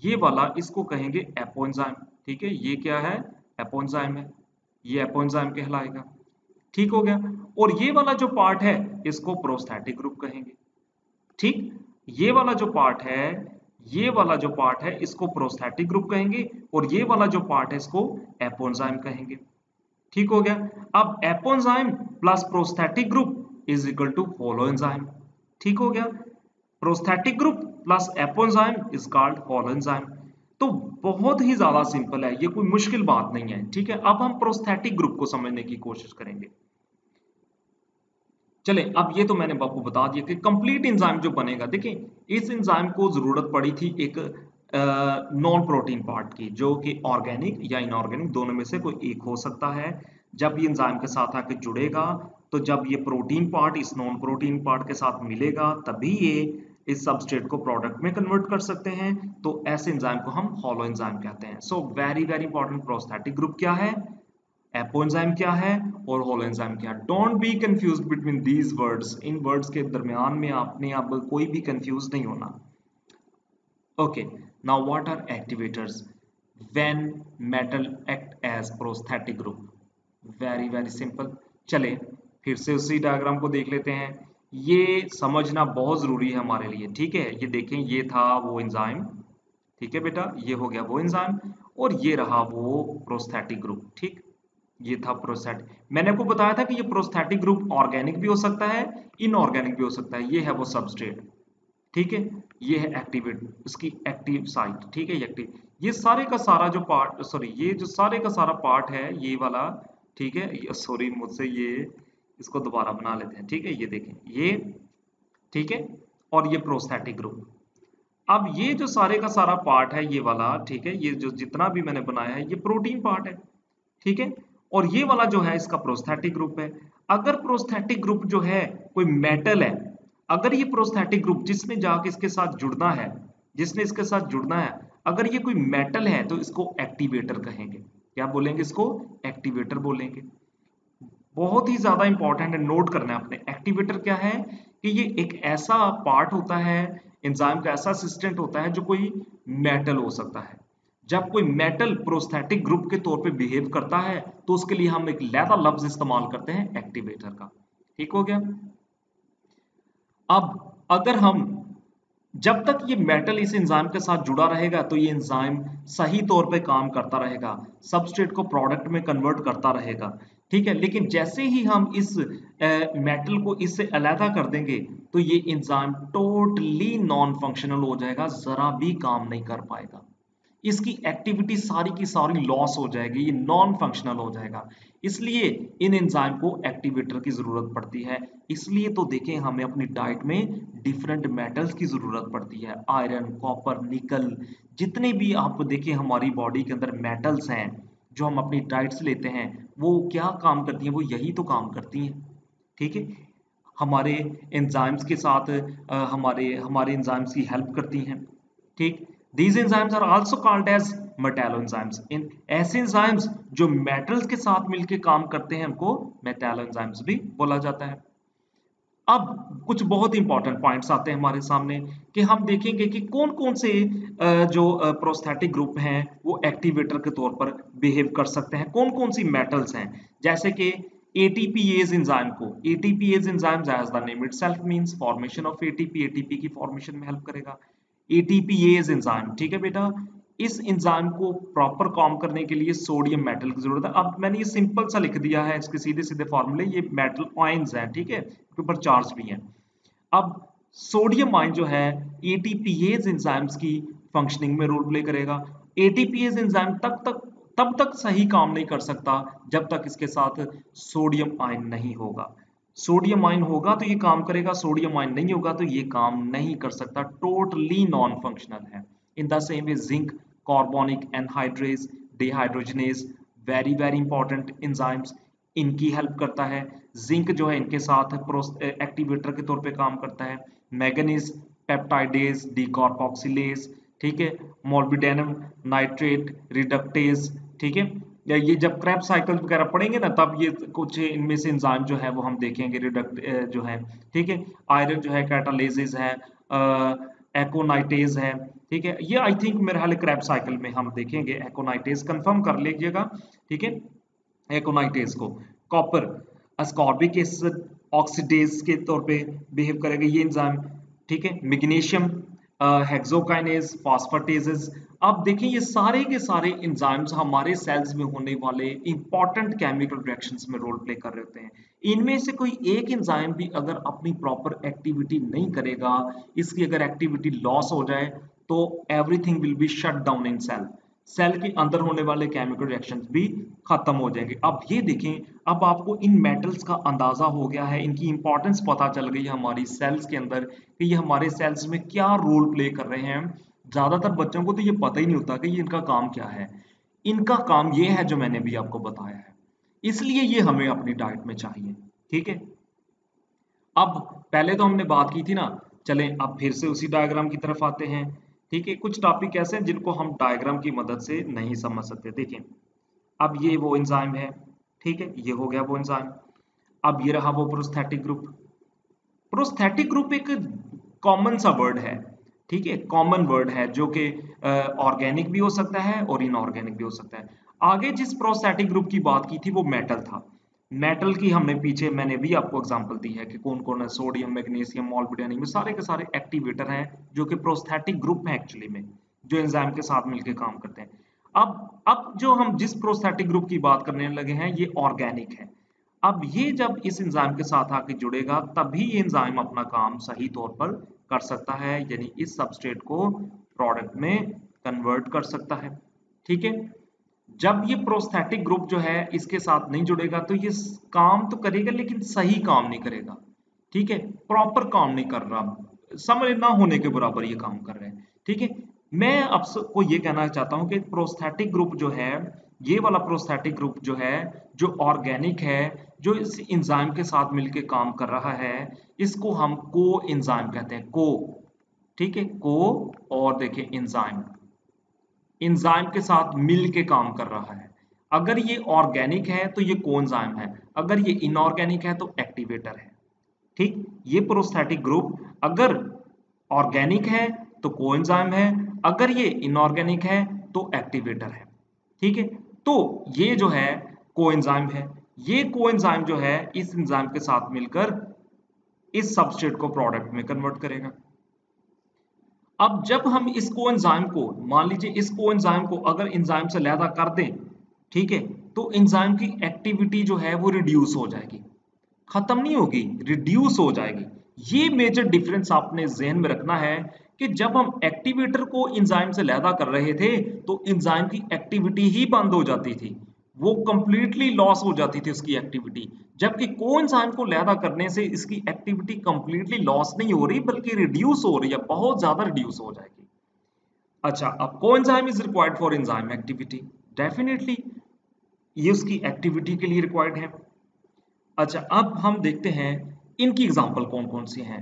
ये वाला, इसको कहेंगे एपोएंजाइम, ठीक है. ये क्या है, एपोएंजाइम है, ये एपोएंजाइम कहलाएगा. ठीक हो गया. और ये वाला जो पार्ट है, इसको प्रोस्थेटिक ग्रुप कहेंगे. ठीक, ये वाला जो पार्ट है, ये वाला जो पार्ट है, इसको प्रोस्थेटिक ग्रुप कहेंगे और ये वाला जो पार्ट है, इसको एपोएंजाइम कहेंगे. ठीक हो गया। अब apoenzyme plus prosthetic group is equal to holoenzyme. ठीक हो गया, prosthetic group plus apoenzyme is called holoenzyme. तो बहुत ही ज्यादा सिंपल है, ये कोई मुश्किल बात नहीं है। ठीक है, अब हम प्रोस्थेटिक ग्रुप को समझने की कोशिश करेंगे। चले, अब ये तो मैंने आपको बता दिया कि कंप्लीट एंजाइम जो बनेगा। देखिए, इस एंजाइम को जरूरत पड़ी थी एक नॉन प्रोटीन पार्ट की, जो कि ऑर्गेनिक या इनऑर्गेनिक दोनों में से कोई एक हो सकता है। जब ये एंजाइम के साथ आके जुड़ेगा, तो जब ये प्रोटीन पार्ट इस नॉन प्रोटीन पार्ट के साथ मिलेगा, तभी ये इस सबस्ट्रेट को प्रोडक्ट में कन्वर्ट कर सकते हैं। तो ऐसे एंजाइम को हम हॉलो एंजाइम कहते हैं। So very very important, prosthetic group क्या है, एपोएंजाइम क्या है और होलोएंजाइम क्या है। Don't be confused between these words. In words के दरमियान में आपने अब कोई भी कंफ्यूज नहीं होना। Okay, now what are activators when metal act as prosthetic group? Very very simple. चले, फिर से उसी डायग्राम को देख लेते हैं। ये समझना बहुत जरूरी है हमारे लिए। ठीक है, ये देखें, ये था वो एंजाइम। ठीक है बेटा, ये हो गया वो एंजाइम और ये रहा वो प्रोस्थेटिक ग्रुप। ठीक, ये था प्रोस्थेटिक। मैंने आपको बताया था कि ये प्रोस्थेटिक ग्रुप ऑर्गेनिक भी हो सकता है, इनऑर्गेनिक भी हो सकता है। ये है वो सबस्ट्रेट। ठीक है, ये है एक्टिवेट, इसकी एक्टिव साइट। ठीक है, ये एक्टिव, ये सारे का सारा जो पार्ट, सॉरी, ये जो सारे का सारा पार्ट है ये वाला। ठीक है, सॉरी मुझसे, ये इसको दोबारा बना लेते हैं। ठीक है, ये देखें ये, ठीक है, और ये प्रोस्थेटिक ग्रुप। अब ये जो सारे का सारा पार्ट है ये वाला, ठीक है, ये जो जितना भी मैंने बनाया है ये प्रोटीन पार्ट है। ठीक है, और ये वाला जो है इसका प्रोस्थेटिक ग्रुप है। अगर प्रोस्थेटिक ग्रुप जो है कोई मेटल है, अगर ये प्रोस्थेटिक ग्रुप जिसने जाके इसके साथ जुड़ना है, जिसने इसके साथ जुड़ना है, अगर ये कोई मेटल है तो इसको एक्टिवेटर कहेंगे। क्या बोलेंगे? इसको एक्टिवेटर बोलेंगे। बहुत ही ज्यादा इंपॉर्टेंट है, नोट करना है आपने। एक्टिवेटर क्या है कि ये एक ऐसा पार्ट होता है, एंजाइम का ऐसा असिस्टेंट होता है जो कोई मेटल हो सकता है। जब कोई मेटल प्रोस्थेटिक ग्रुप के तौर पे बिहेव करता है तो उसके लिए हम एक लैदा लफ्ज इस्तेमाल करते हैं, एक्टिवेटर का। ठीक हो गया। अब अगर हम, जब तक ये मेटल इस एंजाइम के साथ जुड़ा रहेगा तो ये एंजाइम सही तौर पे काम करता रहेगा, सबस्ट्रेट को प्रोडक्ट में कन्वर्ट करता रहेगा। ठीक है, लेकिन जैसे ही हम इस मेटल को इससे अलहदा कर देंगे तो ये एंजाइम टोटली नॉन फंक्शनल हो जाएगा, जरा भी काम नहीं कर पाएगा। इसकी एक्टिविटी सारी की सारी लॉस हो जाएगी, ये नॉन फंक्शनल हो जाएगा। इसलिए इन एंजाइम को एक्टिवेटर की जरूरत पड़ती है। इसलिए तो देखें, हमें अपनी डाइट में डिफरेंट मेटल्स की जरूरत पड़ती है, आयरन, कॉपर, निकल, जितने भी आप देखें हमारी बॉडी के अंदर मेटल्स हैं जो हम अपनी डाइट से लेते हैं, वो क्या काम करती हैं? वो यही तो काम करती हैं। ठीक है, हमारे एंजाइम्स के साथ हमारे हमारे एंजाइम्स की हेल्प करती हैं। ठीक, these enzymes are also called as metalloenzymes। इन ऐसे एंजाइम्स जो मेटल्स के साथ मिलकर काम करते हैं उनको मेटालोएंजाइम्स भी बोला जाता है। अब कुछ बहुत इंपॉर्टेंट पॉइंट्स आते हैं हमारे सामने कि हम देखेंगे कि कौन कौन से जो प्रोस्थेटिक ग्रुप हैं वो एक्टिवेटर के तौर पर बिहेव कर सकते हैं, कौन कौन सी मेटल्स हैं। जैसे कि एटीपीएज एंजाइम को, ATPase enzymes as the name itself means formation of ATP, ATP की फॉर्मेशन में हेल्प करेगा एटीपीएज एंजाइम। ठीक है बेटा, इस एंजाइम को प्रॉपर काम करने के लिए सोडियम मेटल की जरूरत है। अब मैंने ये सिंपल सा लिख दिया है, इसके सीधे सीधे फॉर्मूले, ये मेटल आयंस हैं। ठीक है, के ऊपर चार्ज भी हैं। अब सोडियम आयन जो है एटीपीएज एंजाइम्स की फंक्शनिंग में रोल प्ले करेगा। एटीपीएज एंजाइम तब तक सही काम नहीं कर सकता जब तक इसके साथ सोडियम आयन नहीं होगा। सोडियम आयन होगा तो ये काम करेगा, सोडियम आयन नहीं होगा तो ये काम नहीं कर सकता, टोटली नॉन फंक्शनल है। इन the same way zinc, carbonic anhydrase, dehydrogenase, very very important enzymes, इनकी हेल्प करता है। जिंक जो है इनके साथ एक्टिवेटर के तौर पे काम करता है। मैग्नीज, पेप्टाइडेज, डीकार्बोक्सिलेज, ठीक है, मोल्बिडेनम नाइट्रेट, रिडक्टेज। ठीक है, या ये जब क्रैब साइकिल वगैरह पढ़ेंगे ना तब ये कुछ इनमें से एंजाइम जो है वो हम देखेंगे, रिडक्ट जो है। ठीक है, आयरन जो है कैटालेसिस है, एकोनाइटेज है। ठीक है, ये आई थिंक मेरे हाल क्रैब साइकिल में हम देखेंगे एकोनाइटेज, कंफर्म कर लीजिएगा। ठीक है, एकोनाइटेज को। कॉपर अस्कॉर्बिक एसिड ऑक्सीडेज के तौर पे बिहेव करेगा ये एंजाइम। ठीक है, मैग्नीशियम हेक्सोकाइनेज, फॉस्फेटेजेस। अब देखिए ये सारे के सारे एंजाइम्स हमारे सेल्स में होने वाले इंपॉर्टेंट केमिकल रिएक्शंस में रोल प्ले कर रहे होते हैं। इनमें से कोई एक एंजाइम भी अगर अपनी प्रॉपर एक्टिविटी नहीं करेगा, इसकी अगर एक्टिविटी लॉस हो जाए तो everything will be shut down in cell. Cell के अंदर होने वाले केमिकल रिएक्शंस भी खत्म हो जाएंगे। अब ये देखें, अब आपको इन मेटल्स का अंदाजा हो गया है, इनकी इंपॉर्टेंस पता चल गई है हमारी सेल्स के अंदर कि ये हमारे सेल्स में क्या रोल प्ले कर रहे हैं। ज्यादातर बच्चों को तो ये पता ही नहीं होता कि ये इनका काम क्या है। इनका काम ये है जो मैंने भी आपको बताया है, इसलिए ये हमें अपनी डाइट में चाहिए। ठीक है, अब पहले तो हमने बात की थी ना, चलें अब फिर से उसी डायग्राम की तरफ आते हैं। ठीक है, कुछ टॉपिक ऐसे हैं जिनको हम डायग्राम की मदद से नहीं समझ सकते। देखिए, अब ये वो एंजाइम है, ठीक है, ये हो गया वो एंजाइम। अब ये रहा वो प्रोस्थेटिक ग्रुप। प्रोस्थेटिक ग्रुप एक कॉमन सा वर्ड है, ठीक है, कॉमन वर्ड है जो कि ऑर्गेनिक भी हो सकता है और इनऑर्गेनिक भी हो सकता है। आगे जिस प्रोस्थेटिक ग्रुप की बात की थी वो मेटल था। मेटल की हमने पीछे मैंने भी आपको एग्जांपल दी है कि कौन कौन है, सोडियम, मैग्नीशियम, मॉलिब्डेनम, सारे के सारे एक्टिवेटर हैं जो कि प्रोस्थेटिक ग्रुप है एक्चुअली में, जो एंजाइम के साथ मिलकर काम करते हैं। अब जो हम जिस प्रोस्थेटिक ग्रुप की बात करने लगे हैं ये ऑर्गेनिक है। अब ये जब इस एंजाइम के साथ आके जुड़ेगा तभी ये एंजाइम अपना काम सही तौर पर कर सकता है, यानी इस सबस्ट्रेट को प्रोडक्ट में कन्वर्ट कर सकता है। ठीक है, जब ये प्रोस्थेटिक ग्रुप जो है इसके साथ नहीं जुड़ेगा तो ये काम तो करेगा लेकिन सही काम नहीं करेगा। ठीक है, प्रॉपर काम नहीं कर रहा, समझ ना होने के बराबर ये काम कर रहे हैं। ठीक है, मैं आपको ये कहना चाहता हूं कि प्रोस्थेटिक ग्रुप जो है, ये वाला प्रोस्थेटिक ग्रुप जो है, जो ऑर्गेनिक है, जो इस एंजाइम के साथ मिलके काम कर रहा है, इसको हम को एंजाइम कहते हैं, को। ठीक है, को, और देखिए एंजाइम, एंजाइम के साथ मिल के काम कर रहा है। अगर ये ऑर्गेनिक है तो ये कोएंजाइम है, अगर ये इनऑर्गेनिक है तो एक्टिवेटर है। ठीक, ये प्रोस्थेटिक ग्रुप अगर ऑर्गेनिक है तो कोएंजाइम है, अगर ये इनऑर्गेनिक है तो एक्टिवेटर है। ठीक है, तो ये जो है कोएंजाइम है, ये कोएंजाइम जो है इस एंजाइम के साथ मिलकर इस सबस्ट्रेट को प्रोडक्ट में कन्वर्ट करेगा। अब जब हम इस कोएंजाइम को, मान लीजिए इस कोएंजाइम को अगर एंजाइम से अलग कर दें, ठीक है, तो एंजाइम की एक्टिविटी जो है वो रिड्यूस हो जाएगी, खत्म नहीं होगी, रिड्यूस हो जाएगी। ये मेजर डिफरेंस आपने ज़हन में रखना है कि जब हम एक्टिवेटर को एंजाइम से अलग कर रहे थे तो एंजाइम की एक्टिविटी ही बंद हो जाती थी, वो कंप्लीटली लॉस हो जाती थी उसकी एक्टिविटी। जबकि कोएंजाइम को अलग करने से इसकी एक्टिविटी कंप्लीटली लॉस नहीं हो रही बल्कि रिड्यूस हो रही है, बहुत ज्यादा रिड्यूस हो जाएगी। अच्छा, अब coenzyme is required for enzyme activity, definitely ये उसकी एक्टिविटी के लिए रिक्वायर्ड है। अच्छा, अब हम देखते हैं इनकी एग्जांपल कौन कौन सी हैं।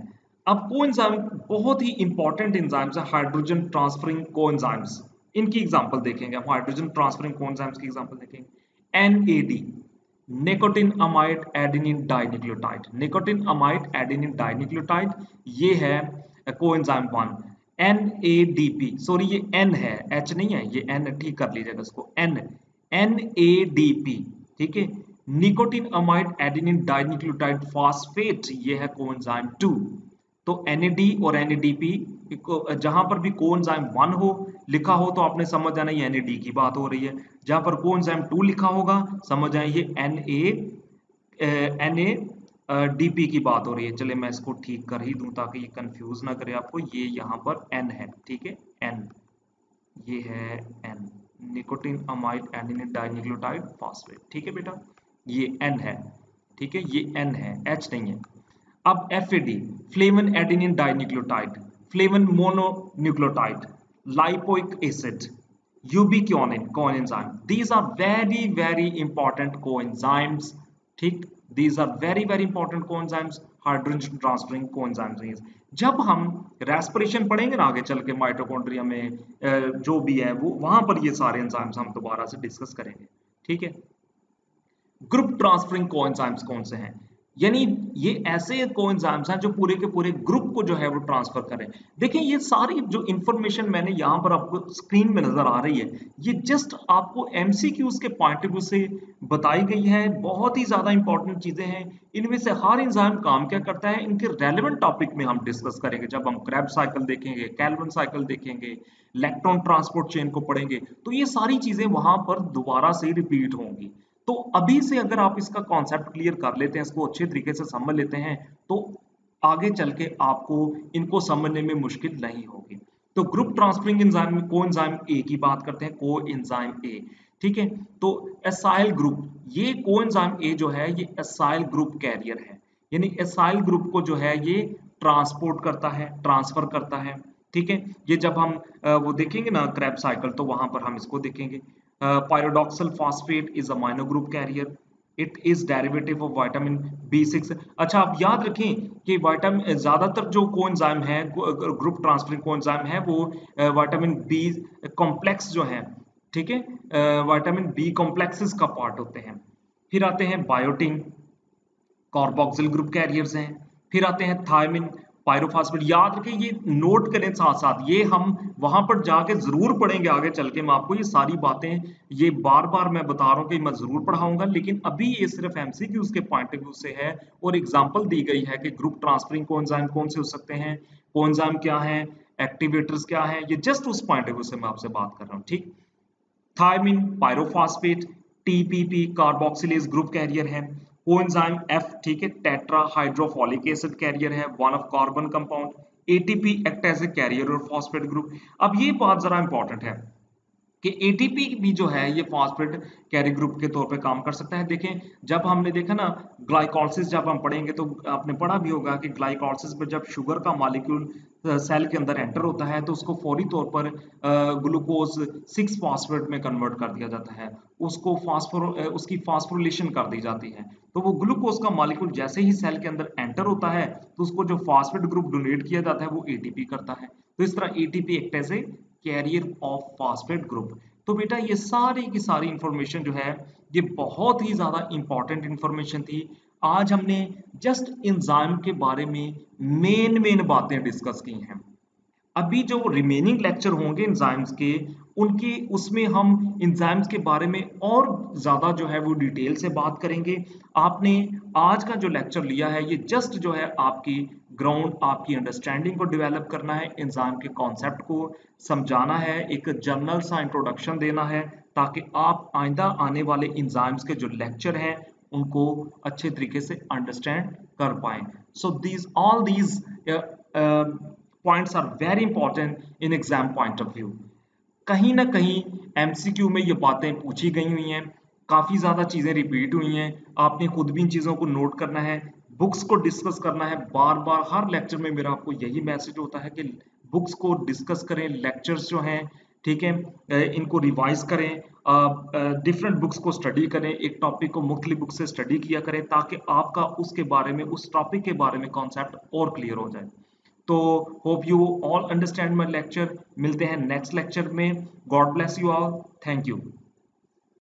अब कोएंजाइम बहुत ही इंपॉर्टेंट एंजाइम्स है, हाइड्रोजन ट्रांसफरिंग कोएंजाइम्स, इनकी एग्जांपल देखेंगे हम। हाइड्रोजन ट्रांसफरिंग कोएंजाइम्स की एग्जांपल देखेंगे। NAD, nicotine amide adenine dinucleotide, nicotine amide adenine dinucleotide, ये है कोएंजाइम 1। एनएडीपी, सॉरी ये एन है, एच नहीं है, ये एन, ठीक कर लीजिएगा इसको, एन, एनएडीपी, ठीक है। Nicotine amide adenine dinucleotide phosphate, ये है कोएंजाइम 2। तो NAD और NADP जहां पर भी कोएंजाइम 1 हो लिखा हो तो आपने समझ जाना ये NAD की बात हो रही है, जहां पर कोएंजाइम 2 लिखा होगा समझ आए ये NADP की बात हो रही है। चले मैं इसको ठीक कर ही दूं ताकि ये कंफ्यूज ना करे आपको। ये यहाँ पर N है, ठीक है, N, ये है N, nicotine amide adenine dinucleotide phosphate, ठीक है बेटा, ये N है, ठीक है, ये N है, H नहीं है। अब FAD, flavin adenine dinucleotide, flavin mononucleotide, lipoic acid, ubiquinone coenzyme, these are very very important coenzymes, ठीक, these are very very important coenzymes, hydrogen transferring coenzymes. जब हम रेस्पिरेशन पढ़ेंगे ना आगे चल के माइटोकॉन्ड्रिया में जो भी है वो, वहां पर ये सारे एंजाइम्स हम दोबारा से डिस्कस करेंगे। ठीक है, ग्रुप ट्रांसफरिंग कोएंजाइम्स कौन से हैं? यानी ये ऐसे कोएंजाइम्स हैं जो पूरे के पूरे ग्रुप को जो है वो ट्रांसफर करें। देखिए ये सारी जो इंफॉर्मेशन मैंने यहाँ पर आपको स्क्रीन में नजर आ रही है, ये जस्ट आपको एमसीक्यूज के पॉइंट ऑफ व्यू से बताई गई है। बहुत ही ज्यादा इंपॉर्टेंट चीजें हैं। इनमें से हर एंजाइम काम क्या करता है, इनके रेलेवेंट टॉपिक में हम डिस्कस करेंगे। जब हम क्रेब्स साइकिल देखेंगे, कैल्विन साइकिल देखेंगे, इलेक्ट्रॉन ट्रांसपोर्ट चेन को पढ़ेंगे, तो ये सारी चीजें वहां पर दोबारा से रिपीट होंगी। तो अभी से अगर आप इसका कॉन्सेप्ट क्लियर कर लेते हैं, इसको अच्छे तरीके से समझ लेते हैं, तो आगे चल के आपको इनको समझने में मुश्किल नहीं होगी। तो ग्रुप ट्रांसफरिंग एंजाइम में को एंजाइम ए की बात करते हैं, को एंजाइम ए। ठीक है, तो एसाइल ग्रुप, ये को एंजाइम ए जो है ये एसाइल ग्रुप कैरियर है, यानी एसाइल ग्रुप को जो है ये ट्रांसपोर्ट करता है, ट्रांसफर करता है। ठीक है, ये जब हम वो देखेंगे ना क्रैब साइकिल, तो वहां पर हम इसको देखेंगे। pyridoxal phosphate is a minor group carrier. It is derivative of vitamin B6। अच्छा, आप याद रखें कि विटामिन ज्यादातर जो कोएंजाइम है, ग्रुप ट्रांसफरिंग कोएंजाइम है, वो विटामिन बी कॉम्प्लेक्स जो है, ठीक है, विटामिन बी कॉम्प्लेक्सेस का पार्ट होते हैं। फिर आते हैं बायोटिन, कार्बोक्सिल ग्रुप कैरियर्स हैं। फिर आते हैं थायमिन, पायरोफॉस्फेट। याद रखें, ये नोट करें साथ साथ, ये हम वहां पर जाके जरूर पढ़ेंगे आगे चल के। मैं आपको ये सारी बातें, ये बार बार मैं बता रहा हूँ कि मैं जरूर पढ़ाऊंगा, लेकिन अभी ये सिर्फ एमसीक्यूज के पॉइंट ऑफ व्यू से है और एग्जांपल दी गई है कि ग्रुप ट्रांसफरिंग कोएंजाइम कौन से हो सकते हैं, कोएंजाइम क्या है, एक्टिवेटर्स क्या है, ये जस्ट उस पॉइंट ऑफ व्यू से मैं आपसे बात कर रहा हूँ। ठीक, thiamine, pyrophosphate, TPP carboxylase group carrier है। कोएंजाइम एफ, ठीक है, टेट्रा हाइड्रोफोलिक एसिड कैरियर है, one of carbon compound. ATP act as a carrier और फॉस्फेट ग्रुप। अब ये बात जरा इंपॉर्टेंट है कि एटीपी भी जो है ये फॉस्फेट कैरी ग्रुप के तौर पे काम कर सकता है। देखें, जब हमने देखा ना ग्लाइकोलिसिस, जब हम पढ़ेंगे तो आपने पढ़ा भी होगा कि ग्लाइकोलिसिस में जब शुगर का मॉलिक्यूल सेल के अंदर एंटर होता है, तो उसको फौरी तौर पर ग्लूकोज 6 फॉस्फेट में कन्वर्ट कर दिया जाता है, उसको उसकी फास्फोरिलेशन कर दी जाती है। तो वो ग्लूकोज का मॉलिक्यूल जैसे ही सेल के अंदर एंटर होता है, तो उसको जो फॉस्फेट ग्रुप डोनेट किया जाता है वो एटीपी करता है। तो इस तरह एटीपी एक ऐसे कैरियर ऑफ फॉस्फेट ग्रुप। तो बेटा ये सारी की सारी इंफॉर्मेशन जो है ये बहुत ही ज्यादा इंपॉर्टेंट इंफॉर्मेशन थी। आज हमने जस्ट एंजाइम के बारे में मेन मेन बातें डिस्कस की हैं। अभी जो रिमेनिंग लेक्चर होंगे एंजाइम्स के, उनके उसमें हम एंजाइम्स के बारे में और ज्यादा जो है वो डिटेल से बात करेंगे। आपने आज का जो लेक्चर लिया है ये जस्ट जो है आपकी ग्राउंड, आपकी अंडरस्टैंडिंग को डेवलप करना है, एंजाइम के कॉन्सेप्ट को समझाना है, एक जनरल सा इंट्रोडक्शन देना है, ताकि आप आइंदा आने वाले एंजाइम्स के जो लेक्चर हैं उनको अच्छे तरीके से अंडरस्टैंड कर पाएं। So these all these points are very important in exam point of view. कहीं ना कहीं एमसीक्यू में ये बातें पूछी गई हुई हैं, काफी ज्यादा चीजें रिपीट हुई हैं। आपने खुद भी इन चीजों को नोट करना है, बुक्स को डिस्कस करना है बार बार। हर लेक्चर में मेरा आपको यही मैसेज होता है कि बुक्स को डिस्कस करें, लेक्चर्स जो हैं, ठीक है, इनको रिवाइज करें, डिफरेंट बुक्स को स्टडी करें, एक टॉपिक को मुख्तलिफ बुक से स्टडी किया करें, ताकि आपका उसके बारे में, उस टॉपिक के बारे में कॉन्सेप्ट और क्लियर हो जाए। तो hope you all understand my lecture. मिलते हैं नेक्स्ट लेक्चर में। God bless you all, thank you.